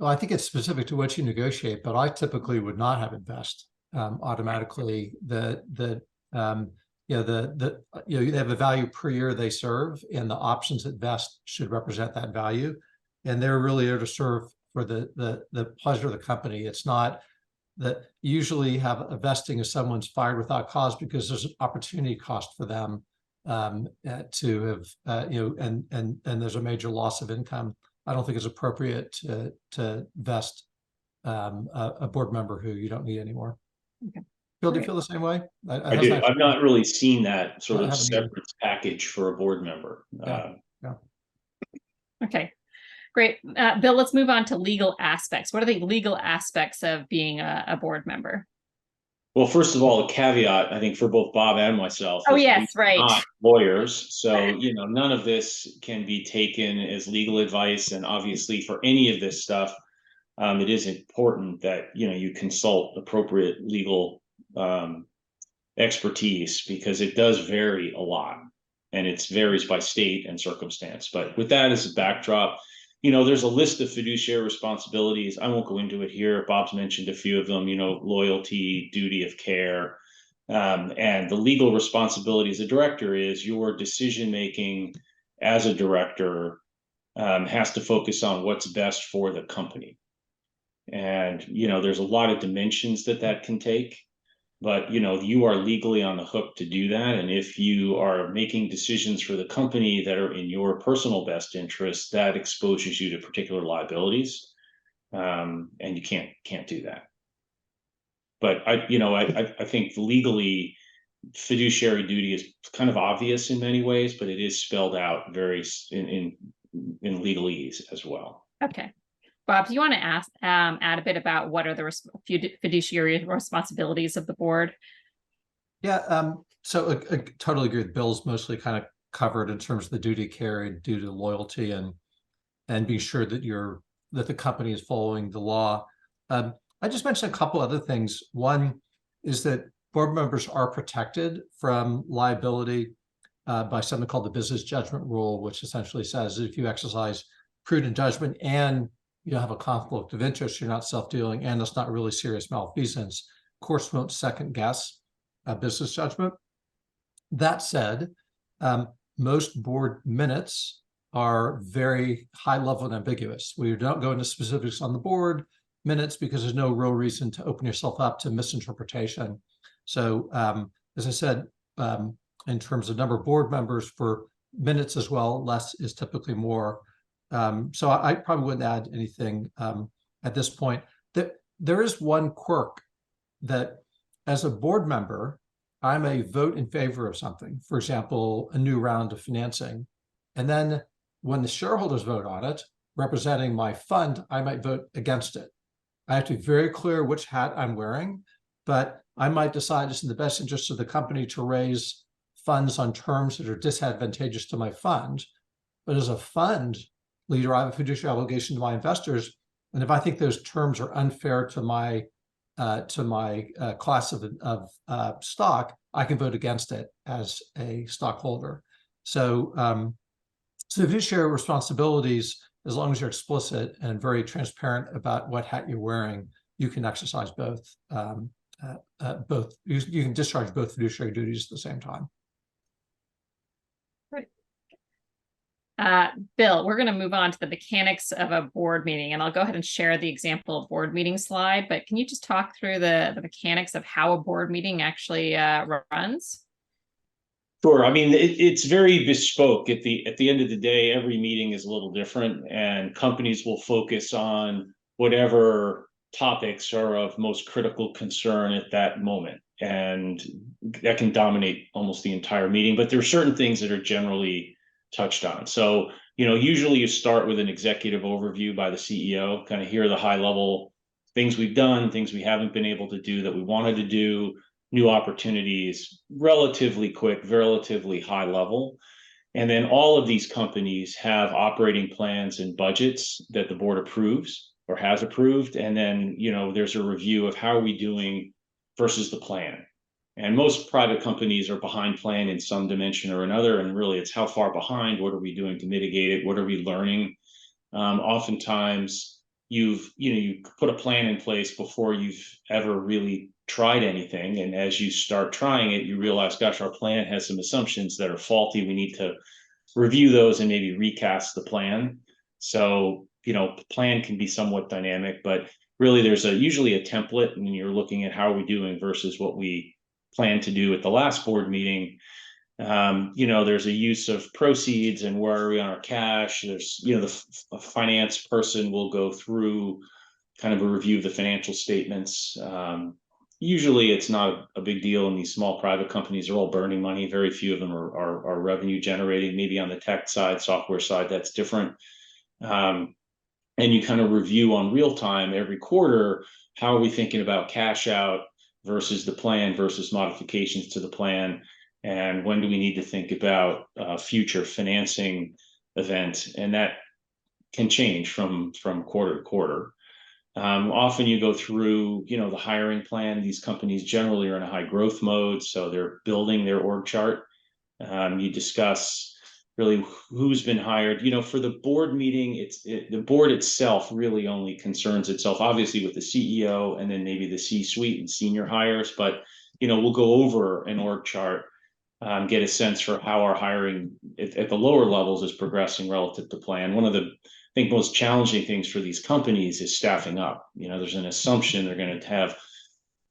Well, I think it's specific to what you negotiate, but I typically would not have it vest automatically. They have a value per year they serve, and the options that vest should represent that value, and they're really there to serve for the pleasure of the company. It's not that usually have a vesting if someone's fired without cause because there's an opportunity cost for them to have and there's a major loss of income. I don't think it's appropriate to vest a board member who you don't need anymore. Okay. Phil, do you feel the same way? I do. I've not really seen that sort of separate package for a board member. Yeah. Okay, great. Bill, let's move on to legal aspects. What are the legal aspects of being a board member? Well, first of all, a caveat, I think, for both Bob and myself. Oh, yes, right. Not lawyers. So, none of this can be taken as legal advice. And obviously, for any of this stuff, it is important that, you consult appropriate legal expertise, because it does vary a lot, and it varies by state and circumstance. But with that as a backdrop, there's a list of fiduciary responsibilities. I won't go into it here. Bob's mentioned a few of them, loyalty, duty of care, and the legal responsibility as a director is your decision-making as a director has to focus on what's best for the company. And, there's a lot of dimensions that can take. But, you are legally on the hook to do that. And if you are making decisions for the company that are in your personal best interest, that exposes you to particular liabilities. And you can't do that. But I think legally, fiduciary duty is kind of obvious in many ways, but it is spelled out very in legalese as well. Okay. Bob, do you want to add a bit about what are the fiduciary responsibilities of the board? Yeah, so I totally agree with Bill's mostly kind of covered in terms of the duty of care and duty of loyalty and being sure that the company is following the law. I just mentioned a couple other things. One is that board members are protected from liability by something called the business judgment rule, which essentially says that if you exercise prudent judgment and you don't have a conflict of interest, you're not self-dealing, and it's not really serious malfeasance, courts won't second guess a business judgment. That said, most board minutes are very high level and ambiguous. We don't go into specifics on the board minutes because there's no real reason to open yourself up to misinterpretation. So as I said, in terms of number of board members for minutes as well, less is typically more. So I probably wouldn't add anything at this point. There is one quirk that as a board member, I may vote in favor of something, for example, a new round of financing. And then when the shareholders vote on it, representing my fund, I might vote against it. I have to be very clear which hat I'm wearing, but I might decide it's in the best interest of the company to raise funds on terms that are disadvantageous to my fund. But as a fund leader, I have a fiduciary obligation to my investors. And if I think those terms are unfair to my class of stock, I can vote against it as a stockholder. So, fiduciary responsibilities, as long as you're explicit and very transparent about what hat you're wearing, you can exercise both. You can discharge both fiduciary duties at the same time. Right. Bill, we're going to move on to the mechanics of a board meeting, and I'll go ahead and share the example board meeting slide, but can you just talk through the mechanics of how a board meeting actually runs? Sure. I mean, it's very bespoke. At the end of the day, every meeting is a little different, and companies will focus on whatever topics are of most critical concern at that moment. and that can dominate almost the entire meeting. But there are certain things that are generally touched on. So, usually you start with an executive overview by the CEO, kind of hear the high level things we've done, things we haven't been able to do that we wanted to do, new opportunities, relatively quick, relatively high level. And then all of these companies have operating plans and budgets that the board approves or has approved. And then, there's a review of how are we doing versus the plan. And most private companies are behind plan in some dimension or another. And really, it's how far behind, what are we doing to mitigate it? What are we learning? Oftentimes, you put a plan in place before you've ever really tried anything. And as you start trying it, you realize, gosh, our plan has some assumptions that are faulty. We need to review those and maybe recast the plan. So, plan can be somewhat dynamic, but really there's usually a template, and you're looking at how are we doing versus what we plan to do at the last board meeting. There's a use of proceeds and where are we on our cash. There's, the finance person will go through kind of a review of the financial statements. Usually it's not a big deal in these small private companies. They're all burning money. Very few of them are revenue generating. Maybe on the tech side, software side, that's different. And you kind of review on real time every quarter, how are we thinking about cash out versus the plan versus modifications to the plan? And when do we need to think about future financing event? And that can change from quarter to quarter. Often you go through, the hiring plan. These companies generally are in a high growth mode, so they're building their org chart. You discuss really who's been hired. For the board meeting, the board itself really only concerns itself, obviously, with the CEO and then maybe the C-suite and senior hires. But we'll go over an org chart, get a sense for how our hiring at the lower levels is progressing relative to plan. One of the I think most challenging things for these companies is staffing up. There's an assumption they're going to have,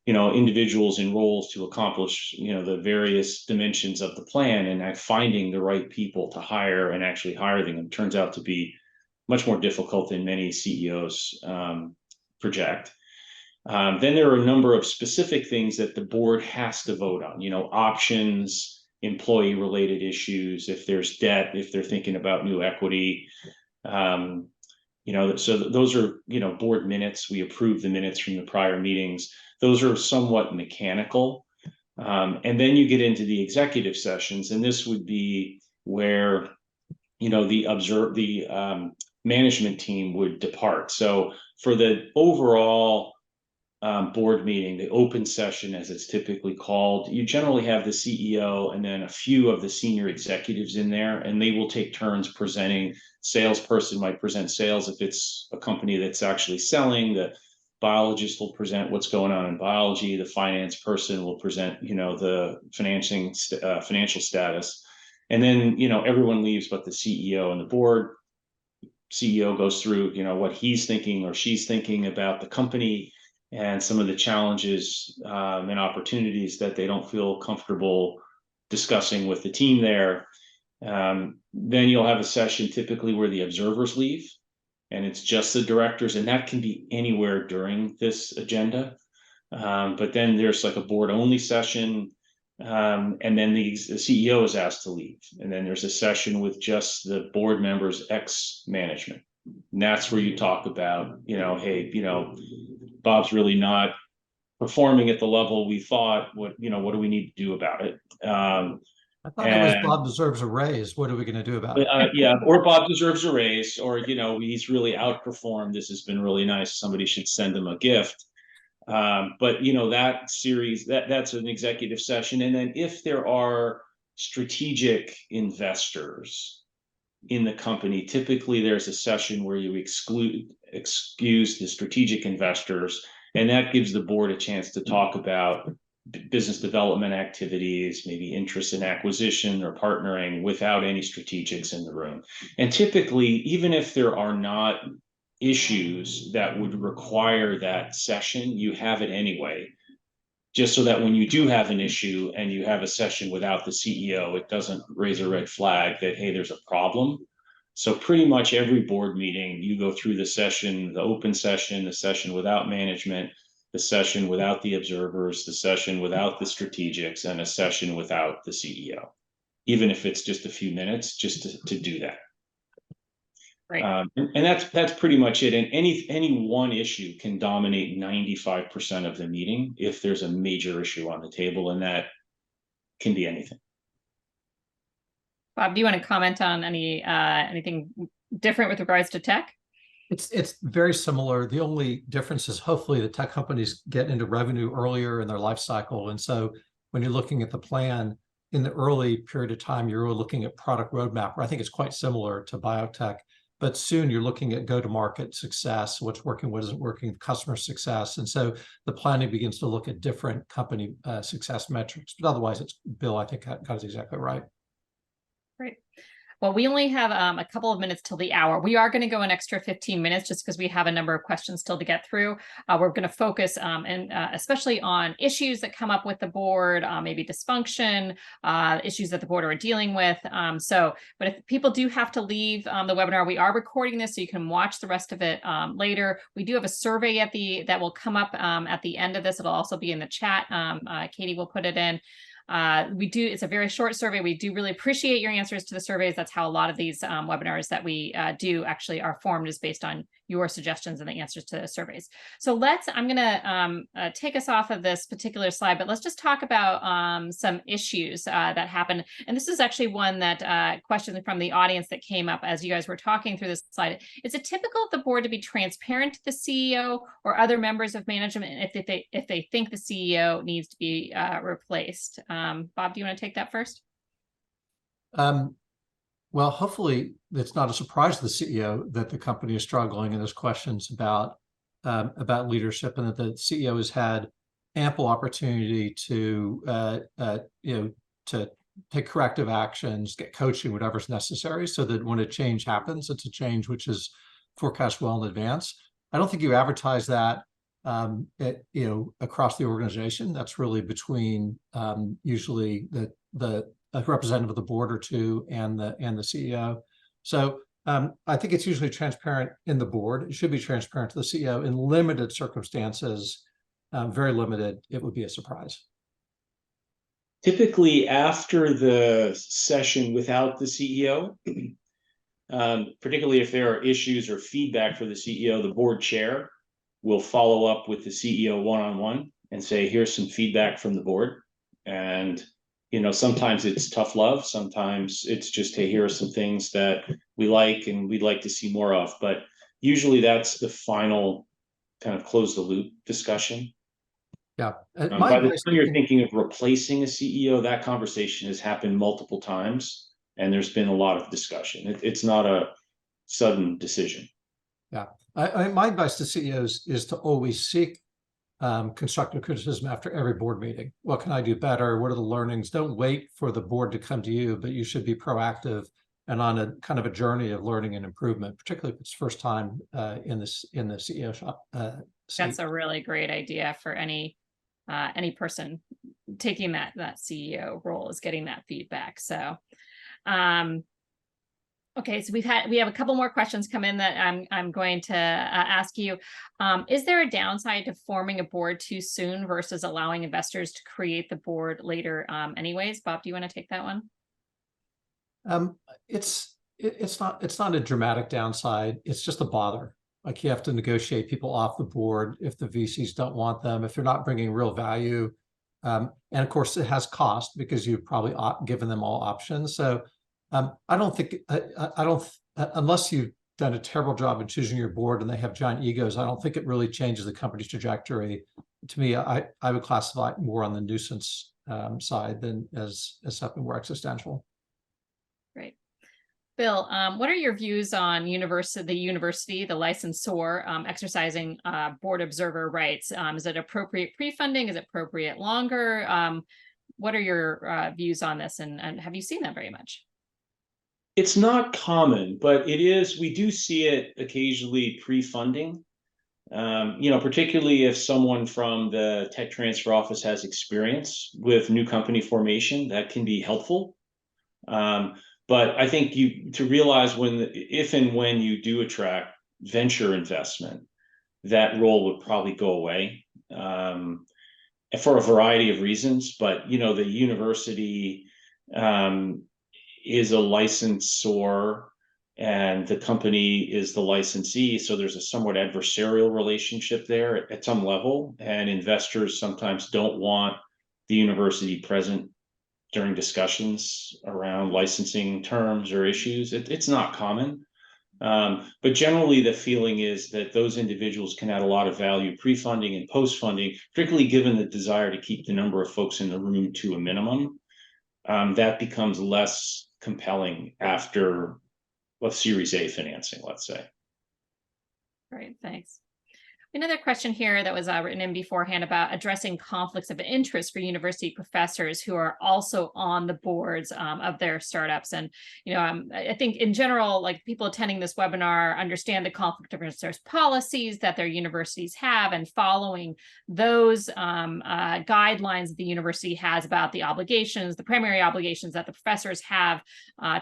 individuals in roles to accomplish, the various dimensions of the plan, and finding the right people to hire and actually hire them turns out to be much more difficult than many CEOs project. Then there are a number of specific things that the board has to vote on, options, employee related issues, if there's debt, if they're thinking about new equity. So those are, board minutes. We approve the minutes from the prior meetings. Those are somewhat mechanical. And then you get into the executive sessions, and this would be where, the management team would depart. So for the overall board meeting, the open session, as it's typically called, you generally have the CEO and then a few of the senior executives in there, and they will take turns presenting. Salesperson might present sales if it's a company that's actually selling. The biologist will present what's going on in biology. The finance person will present, the financial status. And then, everyone leaves but the CEO and the board. CEO goes through, what he's thinking or she's thinking about the company and some of the challenges and opportunities that they don't feel comfortable discussing with the team there. Then you'll have a session typically where the observers leave, and it's just the directors, and that can be anywhere during this agenda. But then there's like a board only session, and then the CEO is asked to leave. And then there's a session with just the board members, ex-management. And that's where you talk about, hey, Bob's really not performing at the level we thought. What do we need to do about it? I thought it was Bob deserves a raise. What are we going to do about it? Yeah, or Bob deserves a raise, or he's really outperformed. This has been really nice. Somebody should send him a gift. But that series, that's an executive session. And then if there are strategic investors in the company, typically there's a session where you excuse the strategic investors, and that gives the board a chance to talk about business development activities, maybe interest in acquisition or partnering without any strategics in the room. And typically, even if there are not issues that would require that session, you have it anyway, just so that when you do have an issue and you have a session without the CEO, it doesn't raise a red flag that, hey, there's a problem. So pretty much every board meeting, you go through the session, the open session, the session without management, the session without the observers, the session without the strategics, and a session without the CEO, even if it's just a few minutes, just to do that. Right. And that's pretty much it. And any one issue can dominate 95% of the meeting if there's a major issue on the table, and that can be anything. Bob, do you want to comment on anything different with regards to tech? It's very similar. The only difference is hopefully the tech companies get into revenue earlier in their life cycle. And so when you're looking at the plan in the early period of time, you're really looking at product roadmap, where I think it's quite similar to biotech. But soon you're looking at go-to-market success, what's working, what isn't working, customer success. And so the planning begins to look at different company success metrics. But otherwise, it's Bill, I think, got it exactly right. Great. Well, we only have a couple of minutes till the hour. We are going to go an extra 15 minutes just because we have a number of questions still to get through. We're going to focus especially on issues that come up with the board, maybe dysfunction, issues that the board are dealing with. But if people do have to leave the webinar, we are recording this so you can watch the rest of it later. We do have a survey that will come up at the end of this. It'll also be in the chat. Katie will put it in. It's a very short survey. We do really appreciate your answers to the surveys. That's how a lot of these webinars that we do actually are formed, is based on your suggestions and the answers to the surveys. So I'm going to take us off of this particular slide, but let's just talk about some issues that happen. And this is actually one that question from the audience that came up as you guys were talking through this slide. Is it typical of the board to be transparent to the CEO or other members of management if they think the CEO needs to be replaced? Bob, do you want to take that first? Well, hopefully it's not a surprise to the CEO that the company is struggling, and there's questions about leadership, and that the CEO has had ample opportunity to to take corrective actions, get coaching, whatever's necessary, so that when a change happens, it's a change which is forecast well in advance. I don't think you advertise that across the organization. That's really between usually the representative of the board or two and the CEO. So I think it's usually transparent in the board. It should be transparent to the CEO. In limited circumstances, very limited, it would be a surprise. Typically, after the session without the CEO, particularly if there are issues or feedback for the CEO, the board chair will follow up with the CEO one-on-one and say, here's some feedback from the board. And sometimes it's tough love. Sometimes it's just, hey, here are some things that we like and we'd like to see more of. But usually that's the final kind of close the loop discussion. Yeah. By the time you're thinking of replacing a CEO, that conversation has happened multiple times, and there's been a lot of discussion. It's not a sudden decision. Yeah. My advice to CEOs is to always seek constructive criticism after every board meeting. What can I do better? What are the learnings? Don't wait for the board to come to you, but you should be proactive and on a kind of a journey of learning and improvement, particularly if it's first time in the CEO shop. That's a really great idea for any person taking that CEO role, is getting that feedback. So, okay, so we have a couple more questions come in that I'm going to ask you. Is there a downside to forming a board too soon versus allowing investors to create the board later? Anyways, Bob, do you want to take that one? It's not a dramatic downside. It's just a bother. Like, you have to negotiate people off the board if the VCs don't want them, if they're not bringing real value. And of course, it has cost because you've probably given them all options. So I don't think, unless you've done a terrible job in choosing your board and they have giant egos, I don't think it really changes the company's trajectory. To me, I would classify it more on the nuisance side than as something more existential. Great. Bill, what are your views on the university, the licensor, exercising board observer rights? Is it appropriate pre-funding? Is it appropriate longer? What are your views on this, and have you seen that very much? It's not common, but we do see it occasionally pre-funding. Particularly if someone from the tech transfer office has experience with new company formation, that can be helpful. But I think to realize if and when you do attract venture investment, that role would probably go away. for a variety of reasons. But, you know, the university is a licensor and the company is the licensee. So there's a somewhat adversarial relationship there at some level. And investors sometimes don't want the university present during discussions around licensing terms or issues. It's not common. But generally, the feeling is that those individuals can add a lot of value pre-funding and post-funding, particularly given the desire to keep the number of folks in the room to a minimum. That becomes less compelling after a Series A financing, let's say. Great, thanks. Another question here that was written in beforehand about addressing conflicts of interest for university professors who are also on the boards of their startups. And, you know, I think in general, like people attending this webinar understand the conflict of interest policies that their universities have, and following those guidelines the university has about the obligations, the primary obligations that the professors have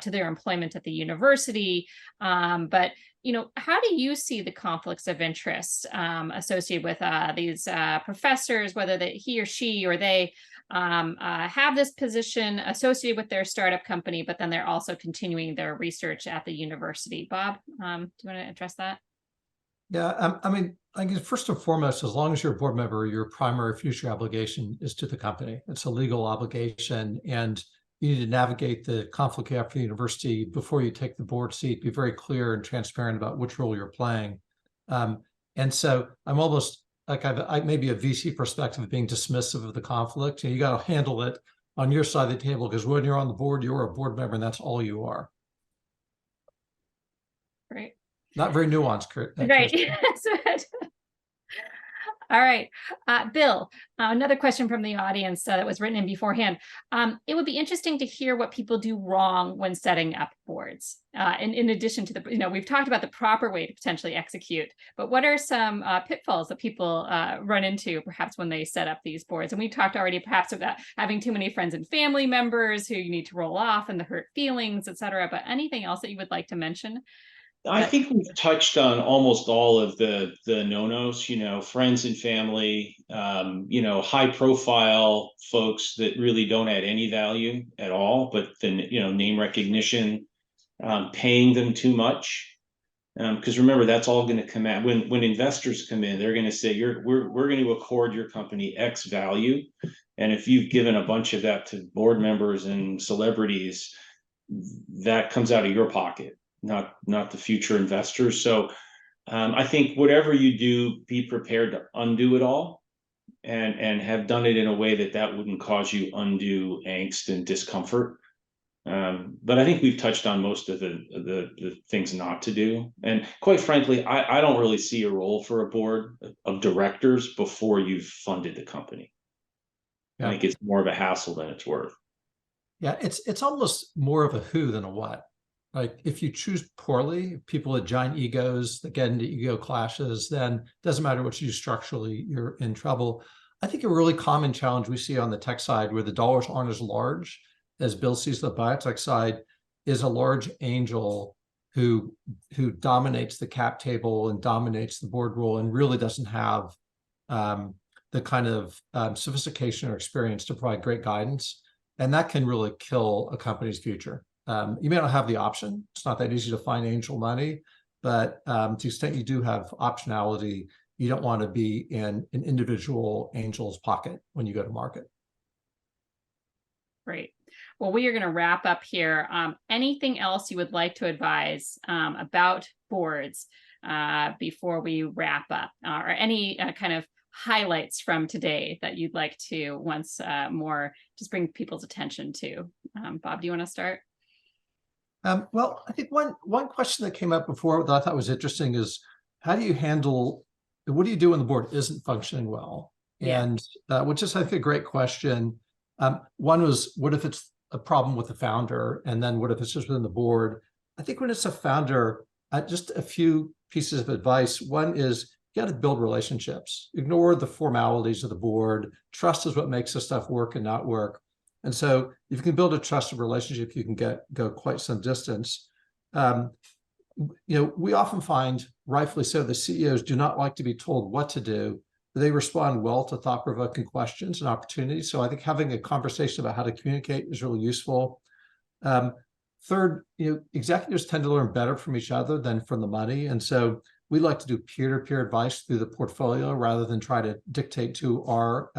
to their employment at the university. But you know, how do you see the conflicts of interest associated with these professors, whether that he or she or they have this position associated with their startup company, but then they're also continuing their research at the university? Bob, do you want to address that? Yeah, I mean, I guess first and foremost, as long as you're a board member, your primary fiduciary obligation is to the company. It's a legal obligation, and you need to navigate the conflict you have for the university before you take the board seat. Be very clear and transparent about which role you're playing. And so I'm almost like I maybe a VC perspective of being dismissive of the conflict. You got to handle it on your side of the table, because when you're on the board, you're a board member, and that's all you are. Right. Not very nuanced, Kurt. Right. All right, Bill, another question from the audience that was written in beforehand. It would be interesting to hear what people do wrong when setting up boards. In addition to the, you know, we've talked about the proper way to potentially execute, but what are some pitfalls that people run into perhaps when they set up these boards? And we talked already perhaps about having too many friends and family members who you need to roll off and the hurt feelings, et cetera. But anything else that you would like to mention? I think we've touched on almost all of the no-nos, you know, friends and family, you know, high profile folks that really don't add any value at all, but then, you know, name recognition, paying them too much. Because remember, that's all going to come out when investors come in, they're going to say, we're going to accord your company X value. And if you've given a bunch of that to board members and celebrities, that comes out of your pocket, not the future investors. So I think whatever you do, be prepared to undo it all, and have done it in a way that wouldn't cause you undue angst and discomfort. But I think we've touched on most of the things not to do. And quite frankly, I don't really see a role for a board of directors before you've funded the company. Yeah. I think it's more of a hassle than it's worth. Yeah, it's almost more of a who than a what. Like if you choose poorly, people with giant egos that get into ego clashes, then it doesn't matter what you do structurally, you're in trouble. I think a really common challenge we see on the tech side, where the dollars aren't as large as Bill sees the biotech side, is a large angel who dominates the cap table and dominates the board role and really doesn't have the kind of sophistication or experience to provide great guidance. And that can really kill a company's future. You may not have the option. It's not that easy to find angel money, but to the extent you do have optionality, you don't want to be in an individual angel's pocket when you go to market. Great. Well, we are going to wrap up here. Anything else you would like to advise about boards before we wrap up, or any kind of highlights from today that you'd like to once more just bring people's attention to? Bob, do you want to start? Well, I think one question that came up before that I thought was interesting is, how do you handle, what do you do when the board isn't functioning well? Yeah. And which is, I think, a great question. One was, what if it's a problem with the founder? And then what if it's just within the board? I think when it's a founder, just a few pieces of advice. One is, you got to build relationships. Ignore the formalities of the board. Trust is what makes this stuff work and not work. And so if you can build a trusted relationship, you can go quite some distance. You know, we often find, rightfully so, the CEOs do not like to be told what to do. They respond well to thought-provoking questions and opportunities. So I think having a conversation about how to communicate is really useful. Third, executives tend to learn better from each other than from the money. And so we like to do peer-to-peer advice through the portfolio rather than try to dictate to our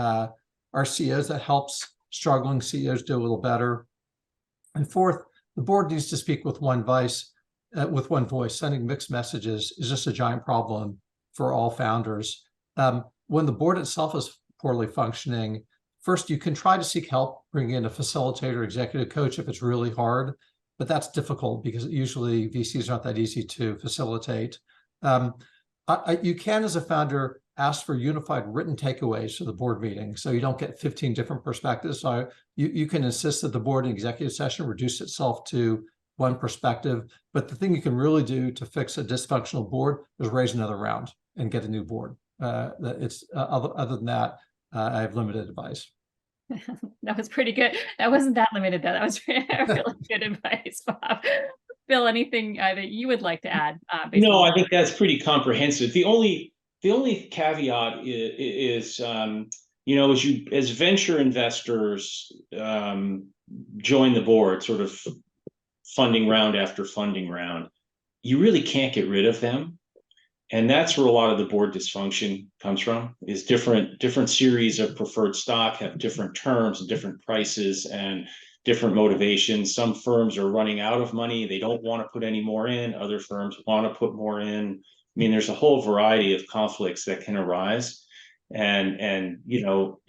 CEOs. That helps struggling CEOs do a little better. And fourth, the board needs to speak with one voice. Sending mixed messages is just a giant problem for all founders. When the board itself is poorly functioning, first, you can try to seek help, bring in a facilitator, executive coach if it's really hard, but that's difficult because usually VCs aren't that easy to facilitate. You can, as a founder, ask for unified written takeaways to the board meeting so you don't get 15 different perspectives. So you can insist that the board and executive session reduce itself to one perspective. But the thing you can really do to fix a dysfunctional board is raise another round and get a new board. Other than that, I have limited advice. That was pretty good. That wasn't that limited, though. That was really good advice, Bob. Bill, anything that you would like to add? No, I think that's pretty comprehensive. The only caveat is as venture investors join the board, sort of funding round after funding round, you really can't get rid of them. And that's where a lot of the board dysfunction comes from, is different series of preferred stock have different terms and different prices and different motivations. Some firms are running out of money. They don't want to put any more in. Other firms want to put more in. I mean, there's a whole variety of conflicts that can arise and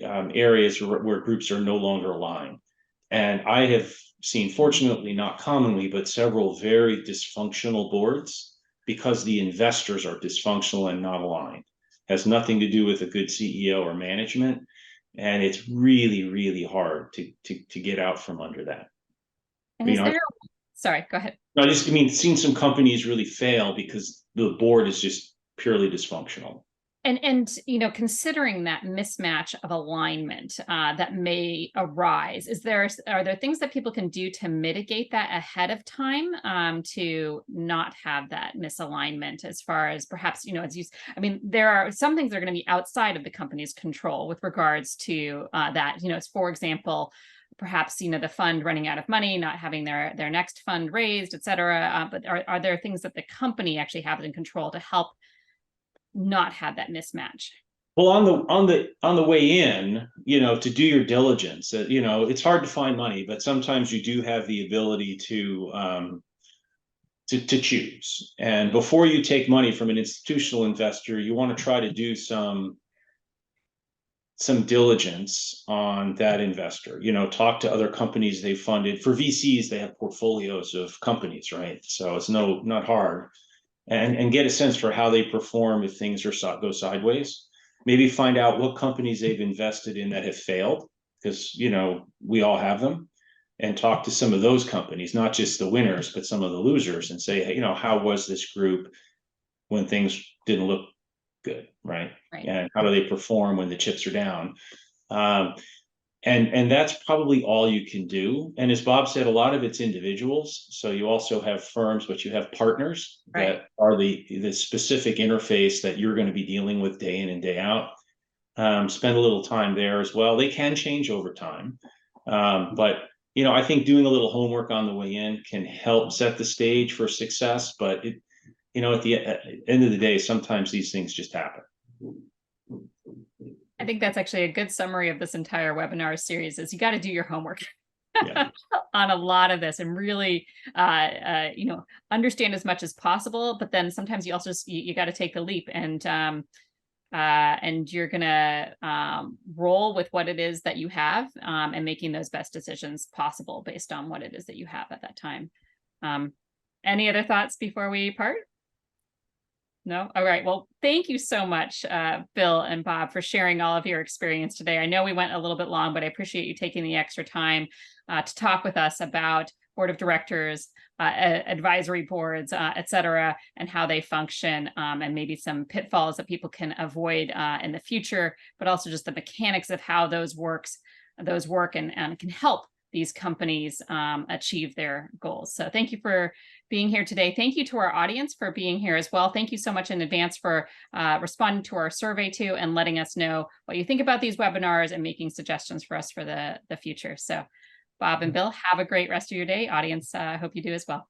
areas where groups are no longer aligned. And I have seen, fortunately, not commonly, but several very dysfunctional boards because the investors are dysfunctional and not aligned. Has nothing to do with a good CEO or management. And it's really, really hard to get out from under that. And sorry, go ahead. No, seen some companies really fail because the board is just purely dysfunctional. And considering that mismatch of alignment that may arise, are there things that people can do to mitigate that ahead of time to not have that misalignment? As far as perhaps there are some things that are going to be outside of the company's control with regards to that. For example, perhaps the fund running out of money, not having their next fund raised, et cetera. But are there things that the company actually has in control to help not have that mismatch? Well, on the way in, to do your diligence, it's hard to find money, but sometimes you do have the ability to choose. And before you take money from an institutional investor, you want to try to do some diligence on that investor. Talk to other companies they funded. For VCs, they have portfolios of companies, right? So it's not hard. And get a sense for how they perform if things go sideways. Maybe find out what companies they've invested in that have failed, because we all have them, and talk to some of those companies, not just the winners, but some of the losers, and say, hey, how was this group when things didn't look good, right? And how do they perform when the chips are down? And that's probably all you can do. And as Bob said, a lot of it's individuals. So you also have firms, but you have partners that are the specific interface that you're going to be dealing with day in and day out. Spend a little time there as well. They can change over time. But I think doing a little homework on the way in can help set the stage for success. But at the end of the day, sometimes these things just happen. I think that's actually a good summary of this entire webinar series. Is you got to do your homework on a lot of this and really, understand as much as possible. But then sometimes you also you got to take the leap and you're gonna roll with what it is that you have and making those best decisions possible based on what it is that you have at that time. Any other thoughts before we part? No? All right. Well, thank you so much, Bill and Bob, for sharing all of your experience today. I know we went a little bit long, but I appreciate you taking the extra time to talk with us about board of directors, advisory boards, et cetera, and how they function, and maybe some pitfalls that people can avoid in the future, but also just the mechanics of how those work and can help these companies achieve their goals. So thank you for being here today. Thank you to our audience for being here as well. Thank you so much in advance for responding to our survey too, and letting us know what you think about these webinars and making suggestions for us for the future. So Bob and Bill, have a great rest of your day. Audience, hope you do as well.